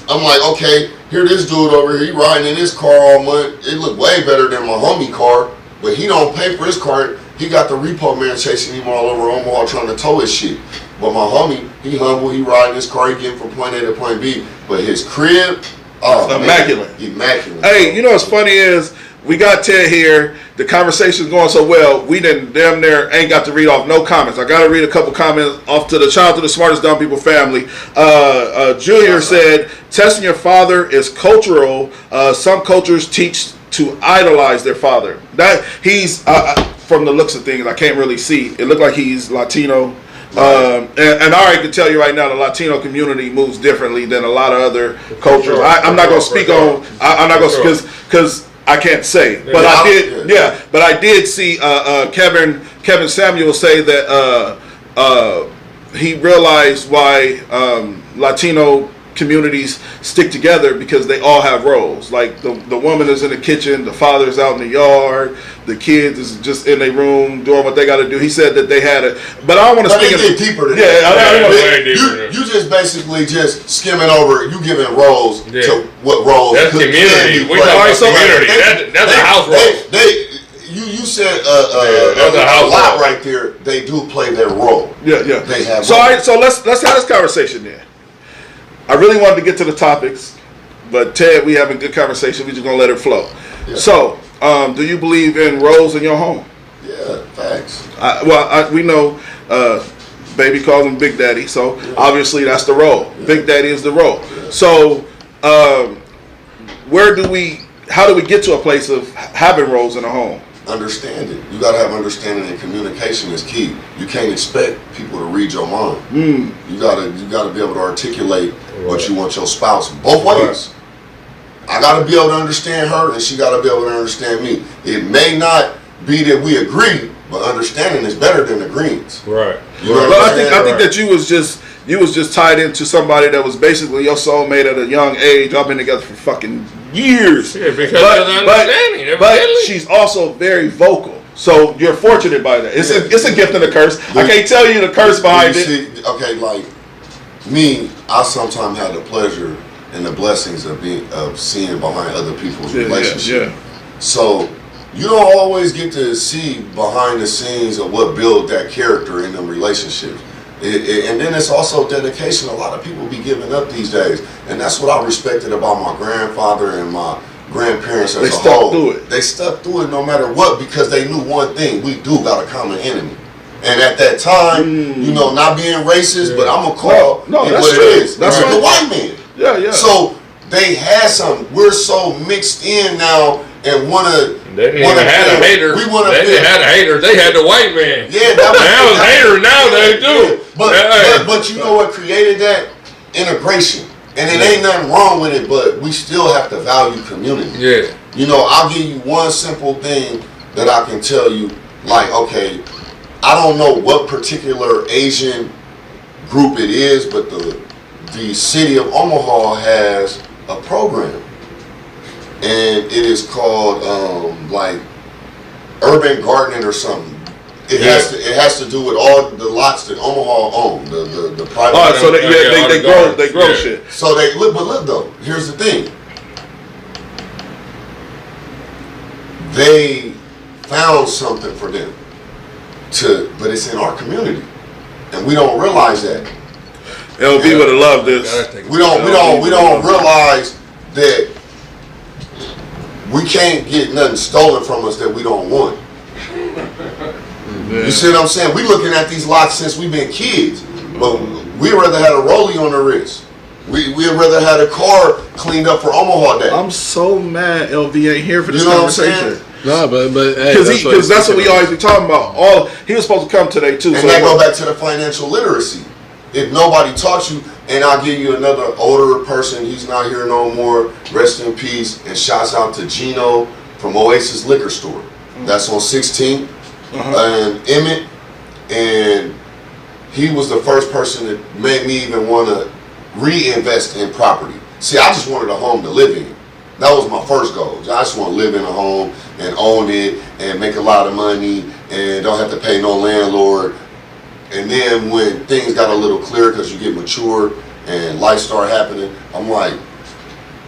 I'm like, okay, here this dude over here, he riding in his car all month. It looked way better than my homie car, but he don't pay for his car. He got the repo man chasing him all over Omaha trying to tow his shit. But my homie, he humble, he riding his car, he getting from point A to point B. But his crib, immaculate. Immaculate. Hey, you know what's funny is, we got Ted here. The conversation's going so well. We didn't damn near ain't got to read off no comments. I got to read a couple comments off to the Child to the Smartest Dumb People family. Junior said, testing your father is cultural. Some cultures teach to idolize their father. That he's from the looks of things, I can't really see. It looked like he's Latino. And I already can tell you right now, the Latino community moves differently than a lot of other cultures. I'm not going to speak on. I'm not going to because I can't say, but I did. Yeah, but I did see Kevin Samuel say that he realized why Latino communities stick together, because they all have roles. Like the woman is in the kitchen, the father's out in the yard, the kids is just in their room doing what they got to do. He said that they had a, but I don't want to speak deeper than that. You just basically just skimming over. You giving roles to what roles. That's community. We talking community. That's a house role. You said a lot right there. They do play their role. Yeah. They have. So let's have this conversation then. I really wanted to get to the topics, but Ted, we having good conversation. We just gonna let it flow. Yeah. So, do you believe in roles in your home? Yeah, facts. We know baby calls him Big Daddy, so obviously that's the role. Yeah. Big Daddy is the role. Yeah. So, how do we get to a place of having roles in a home? Understanding. You gotta have understanding, and communication is key. You can't expect people to read your mind. You gotta be able to articulate what you want your spouse both ways. I gotta be able to understand her, and she gotta be able to understand me. It may not be that we agree, but understanding is better than agreeing. Right. I think that you was just tied into somebody that was basically your soulmate at a young age. Y'all been together for fucking years. Yeah, because of the understanding. But she's also very vocal. So you're fortunate by that. It's a gift and a curse. I can't tell you the curse behind it. Okay, like I sometimes had the pleasure and the blessings of seeing behind other people's relationships. Yeah. So you don't always get to see behind the scenes of what built that character in them relationships. And then it's also dedication. A lot of people be giving up these days, and that's what I respected about my grandfather and my grandparents as a whole. They stuck through it no matter what, because they knew one thing: we do got a common enemy. And at that time, not being racist, but I'm gonna call that's what true. it is. That's the right. white man. Yeah. So they had some. We're so mixed in now, and They didn't even have a hater. They didn't have a hater. They had the white man. Yeah, that was hater nowadays too. But you know what created that? Integration. And it ain't nothing wrong with it, but we still have to value community. Yeah. I'll give you one simple thing that I can tell you. Like, okay, I don't know what particular Asian group it is, but the city of Omaha has a program. And it is called like urban gardening or something. It has to do with all the lots that Omaha own, the private. Oh, so they grow shit. So but look though, here's the thing. They found something for them but it's in our community, and we don't realize that. LB would have loved this. We don't realize that we can't get nothing stolen from us that we don't want. You see what I'm saying? We looking at these lots since we've been kids, but we'd rather had a rollie on the wrist. We'd rather had a car cleaned up for Omaha Day. I'm so mad LV ain't here for this conversation. No, but because that's what we always be talking about. He was supposed to come today too. And that go back to the financial literacy. If nobody taught you, and I'll give you another older person, he's not here no more, rest in peace, and shouts out to Gino from Oasis Liquor Store. That's on 16th and Emmett, and he was the first person that made me even want to reinvest in property. See, I just wanted a home to live in. That was my first goal. I just want to live in a home and own it and make a lot of money and don't have to pay no landlord. And then when things got a little clearer because you get mature and life start happening, I'm like,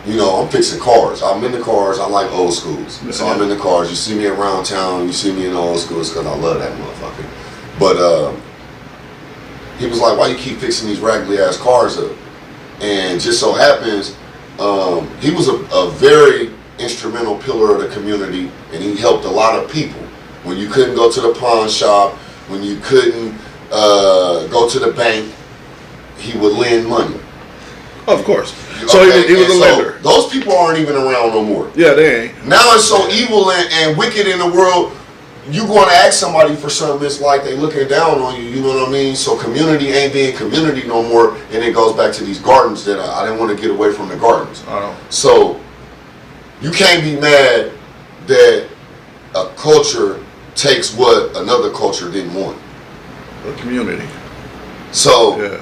I'm fixing cars. I'm in the cars. I like old schools. So I'm in the cars. You see me around town. You see me in the old schools because I love that motherfucker. But he was like, why you keep fixing these raggedy ass cars up? And just so happens, he was a very instrumental pillar of the community, and he helped a lot of people. When you couldn't go to the pawn shop, when you couldn't go to the bank, he would lend money. Of course. So he was a lender. Those people aren't even around no more. Yeah, they ain't. Now it's so evil and wicked in the world. You going to ask somebody for something, it's like they looking down on you. You know what I mean? So community ain't being community no more, and it goes back to these gardens that I didn't want to get away from the gardens. I know. So you can't be mad that a culture takes what another culture didn't want. A community. So yeah.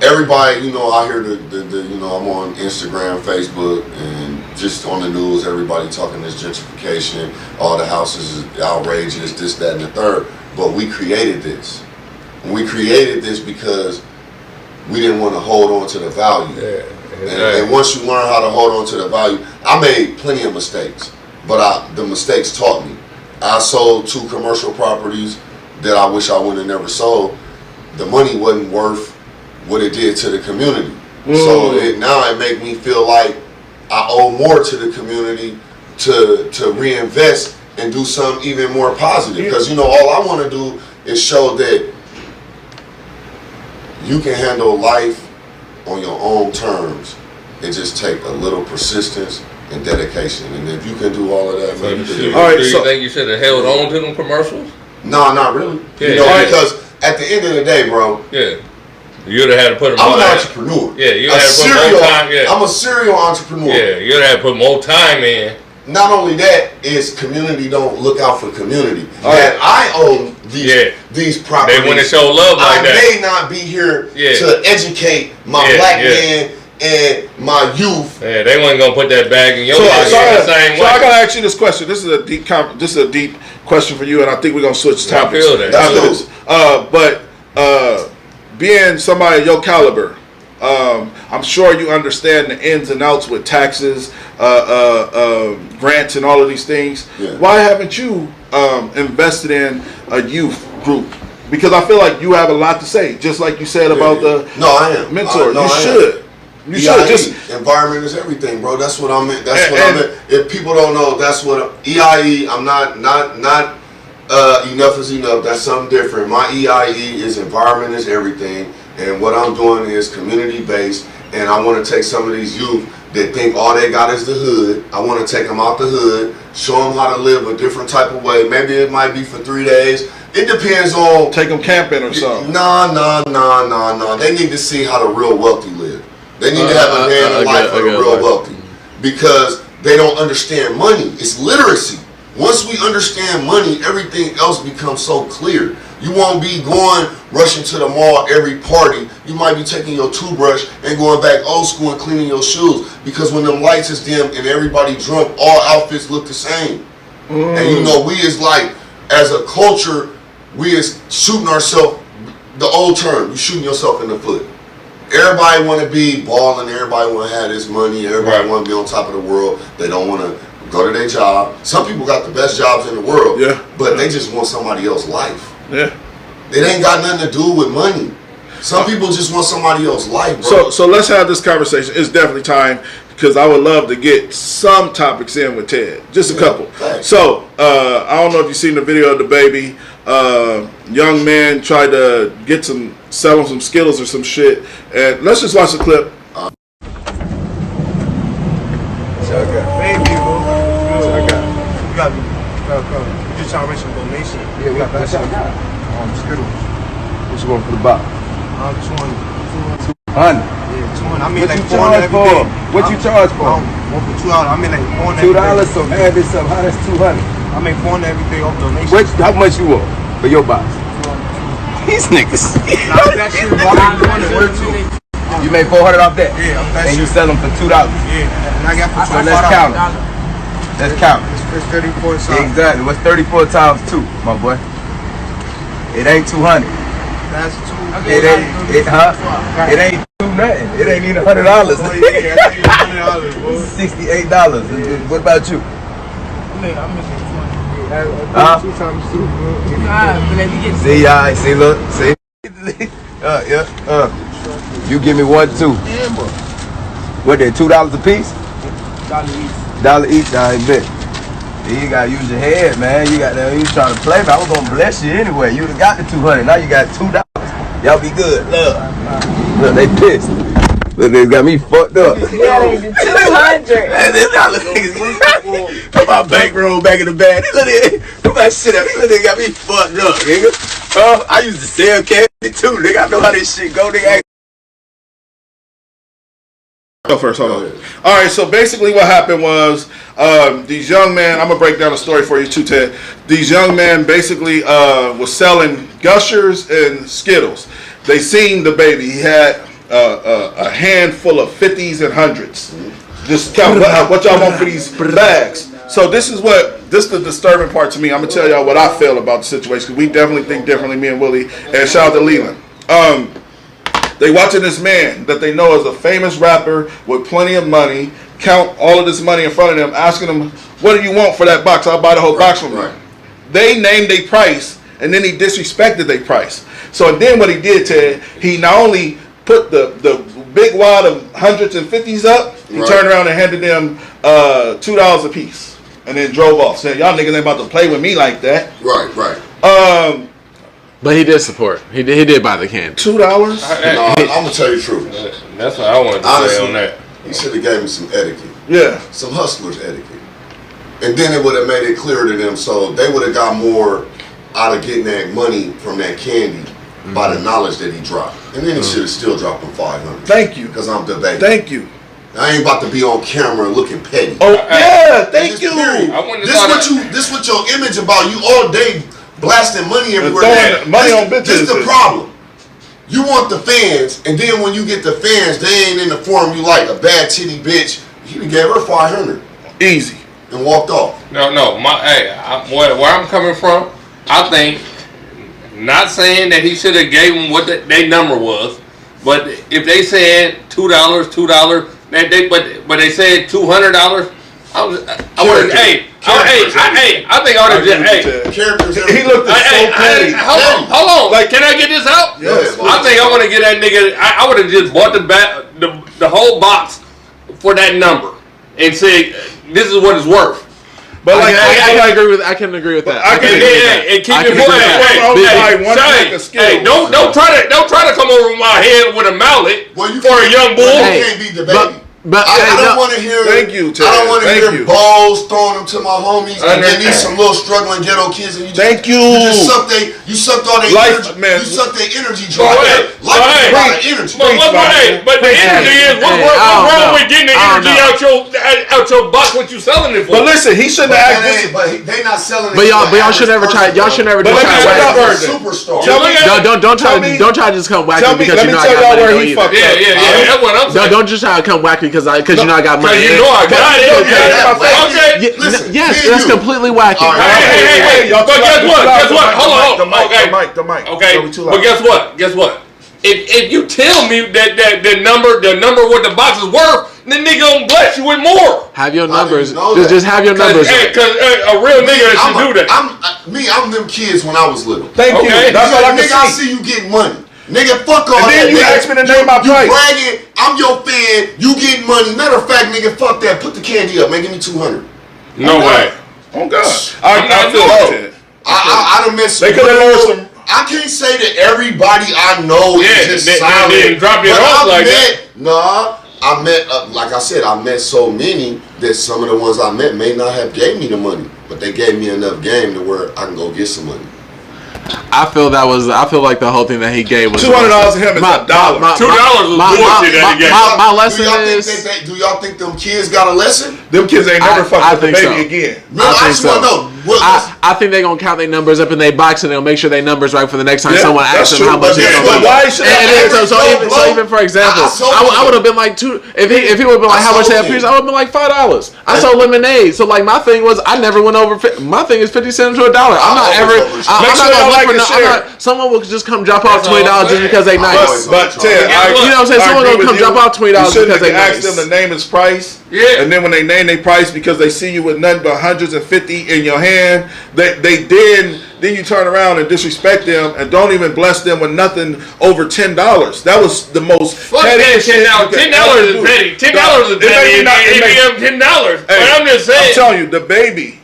Everybody, I hear I'm on Instagram, Facebook, and just on the news, everybody talking this gentrification, all the houses is outrageous, this, that, and the third. But we created this. And we created this because we didn't want to hold on to the value. Yeah. And once you learn how to hold on to the value, I made plenty of mistakes, but the mistakes taught me. I sold 2 commercial properties that I wish I would have never sold. The money wasn't worth what it did to the community. So now it make me feel like I owe more to the community to reinvest and do something even more positive. Because all I want to do is show that you can handle life on your own terms. It just take a little persistence and dedication. And if you can do all of that, man, do you think you should have held on to them commercials? No, not really. Yeah, because at the end of the day, bro. Yeah. You'd have had to put them I'm an entrepreneur. Yeah, you'd have to put more time. Yeah. I'm a serial entrepreneur. Yeah, you'd have to put more time in. Not only that, is community don't look out for community. That I own these properties. They wouldn't show love like that. I may not be here to educate my black man and my youth. Yeah, they weren't gonna put that bag in your pocket the same way. So I gotta ask you this question. This is a deep question for you, and I think we're gonna switch topics. I feel that. After this. being somebody of your caliber, I'm sure you understand the ins and outs with taxes, grants, and all of these things. Yeah. Why haven't you invested in a youth group? Because I feel like you have a lot to say, just like you said about the mentor. You should. You should. Just environment is everything, bro. That's what I'm in. That's what I'm in. If people don't know, that's what EIE. I'm not enough is enough. That's something different. My EIE is environment is everything, and what I'm doing is community based. And I want to take some of these youth that think all they got is the hood. I want to take them out the hood, show them how to live a different type of way. Maybe it might be for 3 days. It depends on. Take them camping or something. No. They need to see how the real wealthy live. They need to have a day in life for the real wealthy, because they don't understand money. It's literacy. Once we understand money, everything else becomes so clear. You won't be rushing to the mall every party. You might be taking your toothbrush and going back old school and cleaning your shoes, because when them lights is dim and everybody drunk, all outfits look the same. And you know, we is like, as a culture, we is shooting ourselves, the old term, you shooting yourself in the foot. Everybody want to be balling. Everybody want to have this money. Everybody want to be on top of the world. They don't want to go to their job. Some people got the best jobs in the world, but they just want somebody else's life. Yeah, it ain't got nothing to do with money. Some people just want somebody else's life, bro. So let's have this conversation. It's definitely time, because I would love to get some topics in with Ted, just a couple. Thanks. So I don't know if you've seen the video of the baby. Young man tried to sell him some Skittles or some shit, and let's just watch the clip. Baby, bro. You got me. You just trying to raise some donation. Yeah, we got that. Skittles. What you want for the box? 200. 200. Yeah, 200. I mean, What like you charge for? What you charge for? One for $2. I mean, like $2. So add this up. How that's 200? I make 400 every day off donation. How much you want for your box? These niggas. Nah, that shit, bro. I make 400 worth too. You made 400 off that? Yeah, off that and shit. You sell them for $2. Yeah, and I got for $25. So let's count it. Let's count it. It's 34 times. Exactly. What's 34 times 2, my boy? It ain't 200. That's 2. It ain't 2 nothing. It ain't even $100. $100, bro. $68. What about you? I'm making 2 times 2, bro. See, look, see. You give me 1, 2. What, they $2 a piece? $1 each, I bet. You gotta use your head, man. You trying to play, but I was gonna bless you anyway. You would've got the 200. Now you got $2. Y'all be good. Look, they pissed. Look, they got me fucked up. Yeah, they did 200. Put my bankroll back in the bag. Put my shit up. They got me fucked up, nigga. I used to sell candy too, nigga. I know how this shit go, nigga. Go first, hold on. All right, so basically what happened was these young men, I'm going to break down a story for you too, Ted. These young men basically was selling Gushers and Skittles. They seen the baby. He had a handful of 50s and 100s. Just count what y'all want for these bags. So this is the disturbing part to me. I'm going to tell y'all what I feel about the situation, because we definitely think differently, me and Willie, and shout out to Leland. They watching this man that they know is a famous rapper with plenty of money, count all of this money in front of them, asking them, what do you want for that box? I'll buy the whole box from you. They named their price, and then he disrespected their price. So then what he did, Ted, he not only put the big wad of 100s and 50s up, he turned around and handed them $2 a piece, and then drove off. Said, y'all niggas ain't about to play with me like that. Right. But he did support. He did buy the candy. $2? No, I'm gonna tell you the truth. That's what I wanted to say on that. He should have gave me some etiquette. Yeah. Some hustlers etiquette. And then it would have made it clearer to them, so they would have got more out of getting that money from that candy by the knowledge that he dropped. And then he should have still dropped them 500. Thank you. Because I'm debating. Thank you. I ain't about to be on camera looking petty. Oh yeah, thank you. This what your image about. You all day blasting money everywhere. Throwing money on bitches. This is the problem. You want the fans, and then when you get the fans, they ain't in the form you like. A bad titty bitch. He gave her 500. Easy. And walked off. No. Where I'm coming from, I think Not saying that he should have gave them what their number was, but if they said $2, but they said $200, I would have. I think I would have just. Characters. He looked so petty. Hold on. Like, can I get this out? Yes. I think I want to get that nigga. I would have just bought the whole box for that number and say this is what it's worth. But like, I can agree with that. I can agree with that. And keep it moving. Don't try to come over my head with a mallet for a young bull. You can't be debating. But I don't want to hear. Thank you, Ted. I don't want to hear balls throwing them to my homies, and then these some little struggling ghetto kids, and you just sucked all their energy. Man. You sucked their energy dry. Life is about energy. But the energy is what's wrong with getting the energy out your box? What you selling it for? But listen, he shouldn't have acted. But they not selling it. But y'all should never try. Y'all should never just try. Superstar. Don't try to just come wacky because you know I got money either. Yeah. That's what I'm saying. Don't just try to come wacky because you know I got money. You know I got it. Okay. Yes, that's completely wacky. Hey. But guess what? Hold on. The mic. Okay. But guess what? If you tell me that the number what the box is worth, then nigga gonna bless you with more. Have your numbers. Just have your numbers. Because a real nigga should do that. I'm them kids when I was little. Thank you. That's all I can I see you getting money. Nigga, fuck all and that. Then you ask me to name my price. You bragging, I'm your fan, you getting money. Matter of fact, nigga, fuck that. Put the candy up, man. Give me 200. No way. Oh God. I feel like I done messed with. They could have learned some. I can't say that everybody I know is just solid. They dropped it off like that. Nah, I met, like I said, I met so many that some of the ones I met may not have gave me the money, but they gave me enough game to where I can go get some money. I feel like the whole thing that he gave was $200 to him is $1. $2 was bullshit that he gave. My lesson is. Do y'all think them kids got a lesson? Them kids ain't never fucked with the baby again. No, I just want to know. I think they're gonna count their numbers up in their box and they'll make sure their numbers right for the next time someone asks them how much it's gonna be. So even for example, I would have been like if he would have been like how much they have piece, I would have been like $5. I sold lemonade, so like my thing was I never went over. My thing is 50 cents to $1. I'm not ever. I'm not gonna look for no. Someone will just come drop off $20 just because they nice. But Ted, you know what I'm saying? Someone gonna come drop off $20 because they nice. Ask them to name his price. Yeah. And then when they name their price because they see you with nothing but hundreds and 50 in your hand, then you turn around and disrespect them and don't even bless them with nothing over $10. That was the most petty shit. $10 is petty. $10 is petty. If you $10, but I'm just saying. I'm telling you, the baby.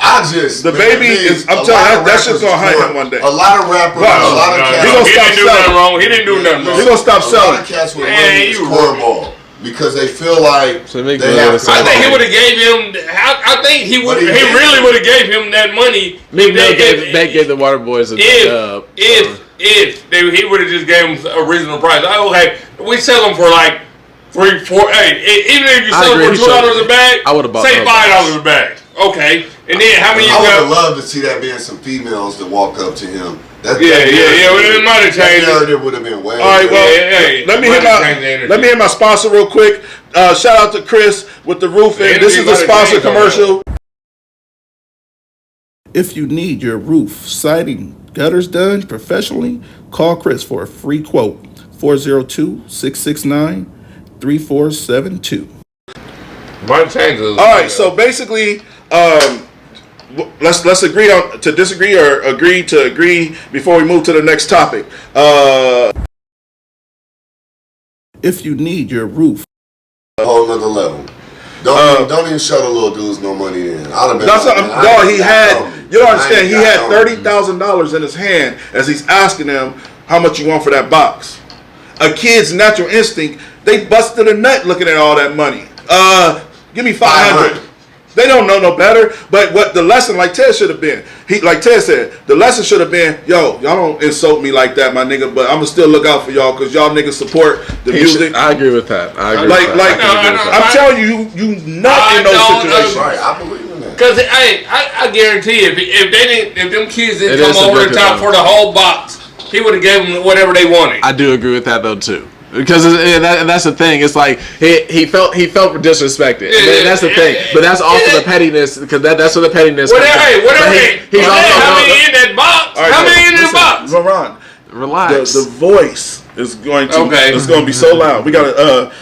The baby is. I'm telling you, that shit's gonna hurt him one day. A lot of rappers, a lot of cats. He didn't do nothing wrong. He didn't do nothing wrong. He gonna stop selling. A lot of cats with money is cornball. Because they feel like they have to. I think he would have gave him. I think he really would have gave him that money. They gave the Water Boys a dub. If he would have just gave him a reasonable price. Okay, we sell them for like $3, $4, $8. Even if you sell them for $2 a bag, I would have bought say $5 a bag. Okay, and then how many you got? I would have loved to see that being some females that walk up to him. Yeah. It might have changed. That narrative would have been way. All right, well, let me hit my sponsor real quick. Shout out to Chris with the roofing. This is the sponsor commercial. If you need your roof, siding, gutters done professionally, call Chris for a free quote. 402-669-3472. Might change. All right, so basically, let's agree to disagree or agree to agree before we move to the next topic. If you need your roof, a whole nother level. Don't even show the little dudes no money in. I'd have been. You don't understand. He had $30,000 in his hand as he's asking them how much you want for that box. A kid's natural instinct, they busted a nut looking at all that money. Give me 500. They don't know no better. But what the lesson, like Ted should have been, like Ted said, the lesson should have been, y'all don't insult me like that, my nigga. But I'ma still look out for y'all because y'all niggas support the music. I agree with that. I'm telling you, you not in those situations. Right, I believe in that. Because I guarantee if them kids didn't come over the top for the whole box, he would have gave them whatever they wanted. I do agree with that though too. Because that's the thing. It's like he felt disrespected. And that's the thing. But that's also the pettiness. Because that's what the pettiness. He's also how many in that box? How many in that box? LaRon. Relax. The voice is going to it's going to be so loud. We got to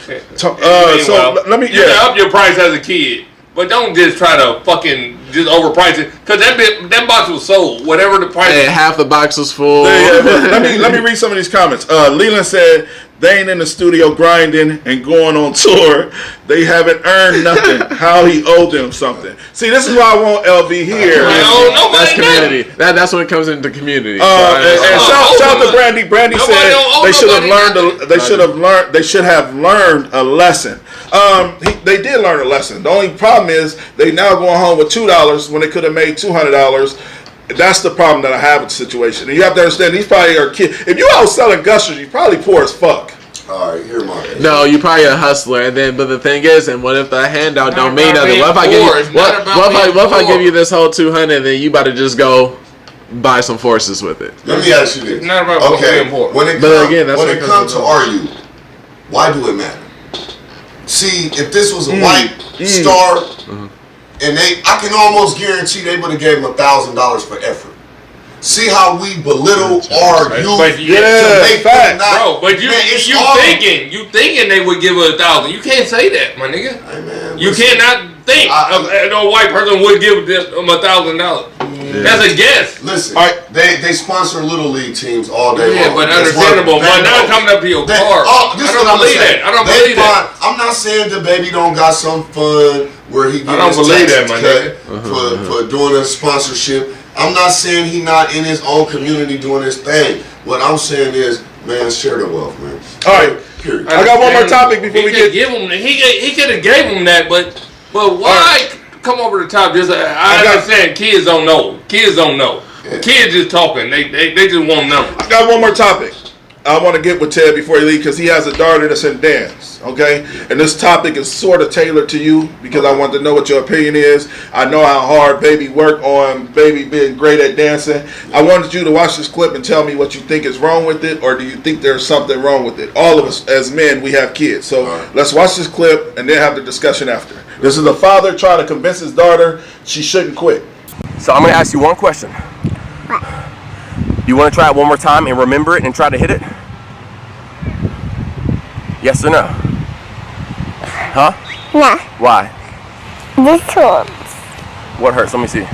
let me you can up your price as a kid, but don't just try to fucking just overprice it because that box was sold. Whatever the price. Hey, half the box was full. Let me read some of these comments. Leland said they ain't in the studio grinding and going on tour. They haven't earned nothing. How he owed them something. See, this is why I want LB here. That's community. That's when it comes into community. And shout out to Brandy. Brandy said they should have learned. They should have learned a lesson. They did learn a lesson. The only problem is they now going home with $2 when they could have made $200. That's the problem that I have with the situation. And you have to understand, these probably are kids. If you out selling gushers, you probably poor as fuck. All right, here, Mark. No, you probably a hustler, and then but the thing is, and what if the handout don't mean nothing? What if I give you what if I give you this whole 200, and then you about to just go buy some forces with it? Let me ask you this. It's not about being poor. When it comes to RU, why do it matter? See, if this was a white star. And I can almost guarantee they would have gave him $1,000 for effort. See how we belittle our youth to make them not. Bro, but you thinking they would give her $1,000. You can't say that, my nigga. Hey, man, you cannot think no white person would give them $1,000. That's a guess. Listen, they sponsor little league teams all day long. Yeah, but understandable. But now coming up to your car. I don't believe that. I don't believe that. I'm not saying the baby don't got some fun where he gets his taxes cut for doing a sponsorship. I'm not saying he not in his own community doing his thing. What I'm saying is, man, share the wealth, man. All right. Period. I got one more topic before we get. He could have gave him that, but why come over the top? Just I understand. Kids don't know. Kids don't know. Yeah. Kids just talking. They just want numbers. I got one more topic. I want to get with Ted before he leaves because he has a daughter that's in dance, okay? And this topic is sort of tailored to you because I want to know what your opinion is. I know how hard Baby worked on Baby being great at dancing. I wanted you to watch this clip and tell me what you think is wrong with it, or do you think there's something wrong with it? All of us as men, we have kids. So let's watch this clip and then have the discussion after. This is a father trying to convince his daughter she shouldn't quit. So I'm going to ask you one question. You want to try it one more time and remember it and try to hit it? Yes or no? Huh? No. Why? This hurts. What hurts? Let me see.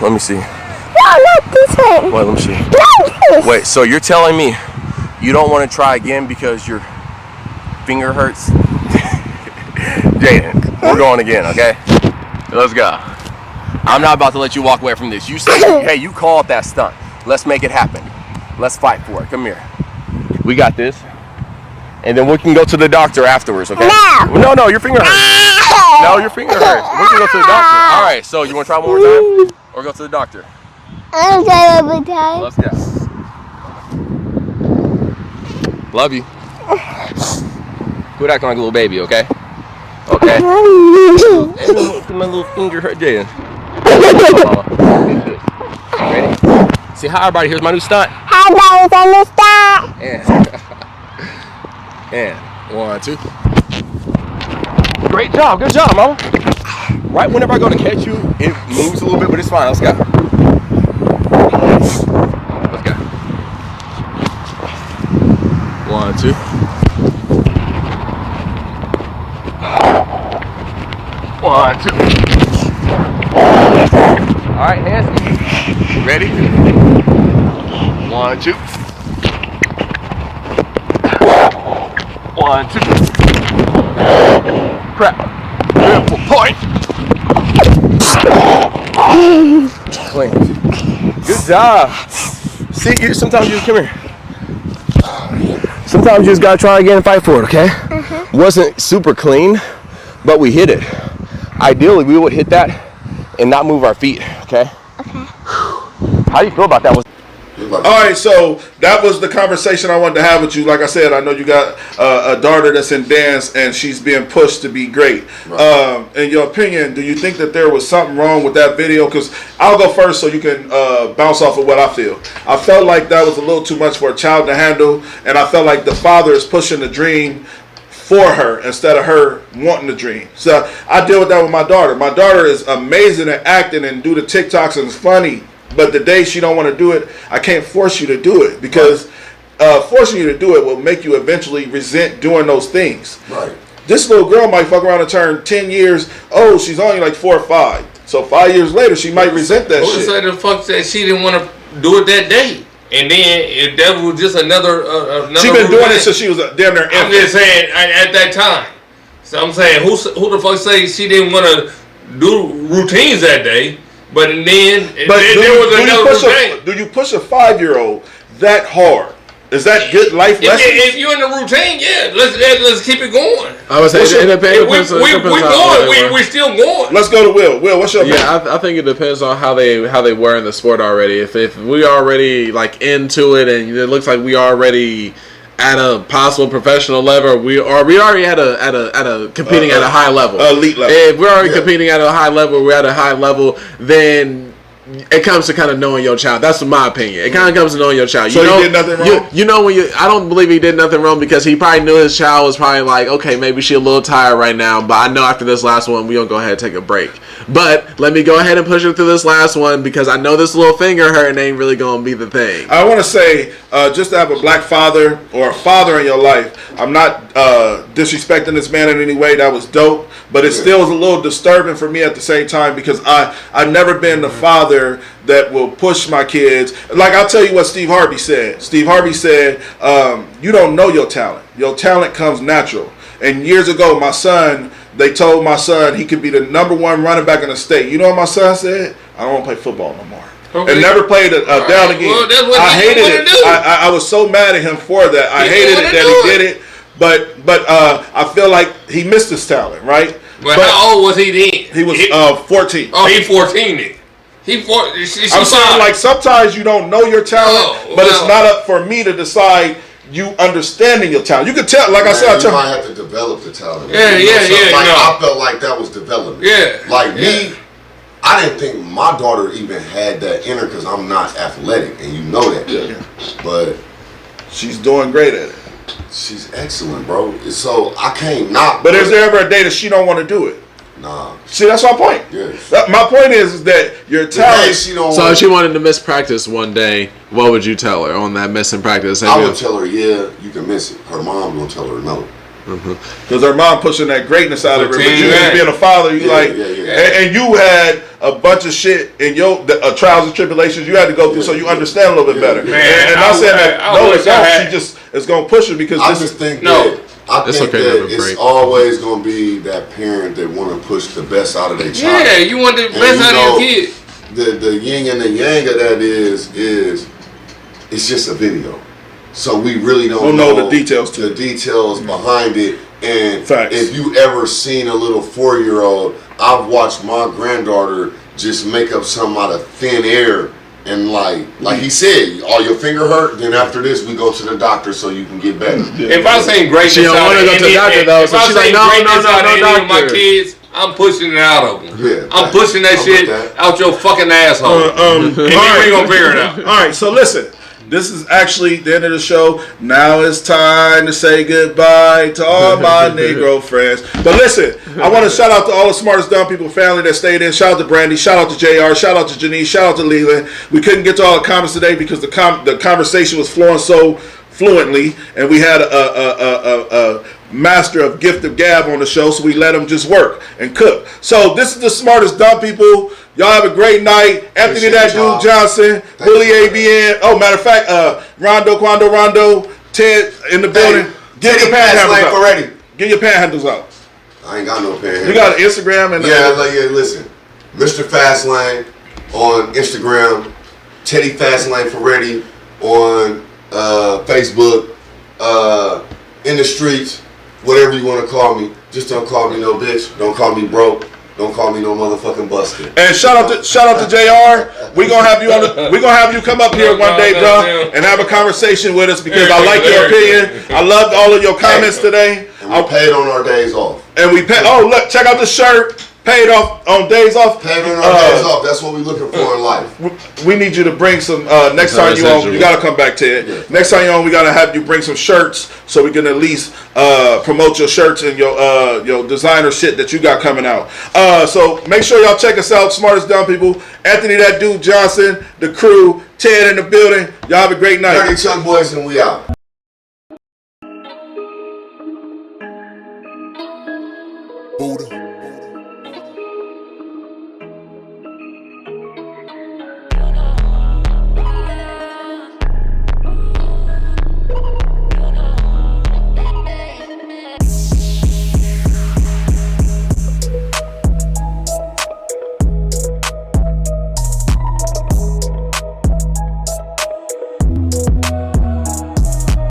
Let me see. No, not this one. Wait, let me see. Not this. Wait, so you're telling me you don't want to try again because your finger hurts? Jaden, we're going again, okay? Let's go. I'm not about to let you walk away from this. You said, hey, you called that stunt. Let's make it happen. Let's fight for it. Come here. We got this. And then we can go to the doctor afterwards, okay? No. No, your finger hurts. No, your finger hurts. We can go to the doctor. All right, so you want to try one more time? Or go to the doctor? I'll try one more time. Let's go. Love you. Quit acting like a little baby, okay? Okay. My little finger hurt, Jaden. Ready? See, hi everybody, here's my new stunt. Hi, everybody, here's my new stunt. And 1, 2. Great job, good job, mama. Right whenever I go to catch you, it moves a little bit, but it's fine. Let's go. Let's go. 1, 2. 1, 2. All right, hands. Ready? 1, 2. 1, 2. Prep. Beautiful point. Clean. Good job. See, sometimes you just come here. Sometimes you just gotta try again and fight for it, okay? Wasn't super clean, but we hit it. Ideally, we would hit that and not move our feet, okay? How do you feel about that? All right, so that was the conversation I wanted to have with you. Like I said, I know you got a daughter that's in dance and she's being pushed to be great. Right. In your opinion, do you think that there was something wrong with that video? Because I'll go first so you can bounce off of what I feel. I felt like that was a little too much for a child to handle, and I felt like the father is pushing the dream for her instead of her wanting the dream. So I deal with that with my daughter. My daughter is amazing at acting and do the TikToks and is funny. But the day she don't want to do it, I can't force you to do it because forcing you to do it will make you eventually resent doing those things. Right. This little girl might fuck around and turn 10 years old. She's only like 4 or 5. So 5 years later, she might resent that shit. Who said the fuck that she didn't want to do it that day? And then if that was just another she been doing it since she was damn near infant. I'm just saying at that time. So I'm saying who the fuck say she didn't want to do routines that day? But then there was another routine. Do you push a 5-year-old that hard? Is that good life lesson? If you're in the routine, yeah, let's keep it going. I would say it depends. We're still going. Let's go to Will. Will, what's your opinion? I think it depends on how they were in the sport already. If we already like into it and it looks like we already at a possible professional level, we already at a competing at a high level, elite level. If we're already competing at a high level, we're at a high level, then it comes to kind of knowing your child. That's my opinion. It kind of comes to knowing your child. So he did nothing wrong? I don't believe he did nothing wrong because he probably knew his child was probably like, okay, maybe she's a little tired right now, but I know after this last one, we're going to go ahead and take a break. But let me go ahead and push her through this last one because I know this little finger hurting ain't really going to be the thing. I want to say, just to have a black father or a father in your life, I'm not disrespecting this man in any way. That was dope. But it still was a little disturbing for me at the same time because I've never been the father that will push my kids. Like, I'll tell you what Steve Harvey said. Steve Harvey said, you don't know your talent. Your talent comes natural. And years ago, they told my son he could be the #1 running back in the state. You know what my son said? I don't want to play football no more. Okay. And never played a down again. Well, I hated it. I was so mad at him for that. I hated it that he did it. But I feel like he missed his talent, right? But how old was he then? He was 14. Oh, he 14 then. I'm saying, like, sometimes you don't know your talent, but it's not up for me to decide you understanding your talent. You can tell, like I said, you might have to develop the talent. Yeah. I felt like that was development. Yeah. Like me, I didn't think my daughter even had that in her because I'm not athletic, and you know that. Yeah. But she's doing great at it. She's excellent, bro. So I can't knock. But is there ever a day that she don't want to do it? Nah. See, that's my point. Yes. My point is that your talent. So if she wanted to miss practice one day, what would you tell her on that missing practice? I would tell her, yeah, you can miss it. Her mom gonna tell her no. Because her mom pushing that greatness out of her. But you being a father, and you had a bunch of shit in your trials and tribulations you had to go through, so you understand a little bit better. Man, and I'm saying that no, it's not. She just is gonna push her because I think it's always gonna be that parent that want to push the best out of their child. Yeah, you want the best out of your kid. The yin and the yang of that is it's just a video. So we really don't know the details behind it. And Facts. If you ever seen a little 4-year-old, I've watched my granddaughter just make up something out of thin air. And like he said, all your finger hurt. Then after this, we go to the doctor so you can get better. If I seen greatness, she don't want to go to the doctor though. So she's like, no, doctor. My kids, I'm pushing it out of them. Yeah, I'm pushing that shit out your fucking asshole. And then we gonna figure it out. All right, so listen. This is actually the end of the show. Now it's time to say goodbye to all my Negro friends. But listen, I want to shout out to all the Smartest Dumb People family that stayed in. Shout out to Brandy. Shout out to JR. Shout out to Janice. Shout out to Leland. We couldn't get to all the comments today because the conversation was flowing so fluently, and we had a master of gift of gab on the show, so we let him just work and cook. So this is the Smartest Dumb People. Y'all have a great night. Anthony That Dude Johnson, Bully ABN. Oh, matter of fact, Rondo, Ted in the building. Get your panhandles out. Already. Get your panhandles out. I ain't got no panhandles. You got an Instagram and listen. Mr. Fastlane on Instagram, Teddy Fastlane Ferretti on Facebook, in the streets, whatever you want to call me. Just don't call me no bitch. Don't call me broke. Don't call me no motherfucking busted. And shout out to JR. We're gonna have you come up here one day, bro, and have a conversation with us because I like your opinion. I loved all of your comments today. And we paid on our days off. And we pay. Oh, look, check out the shirt. paid off on days off. Paid on our days off. That's what we're looking for in life. We need you to bring some. Next time you on, you gotta come back, Ted. Yeah. Next time you on, we gotta have you bring some shirts so we can at least promote your shirts and your designer shit that you got coming out. So make sure y'all check us out. Smartest Dumb People. Anthony, that dude Johnson, the crew, Ted in the building. Y'all have a great night. Dirty Chuck Boys, and we out.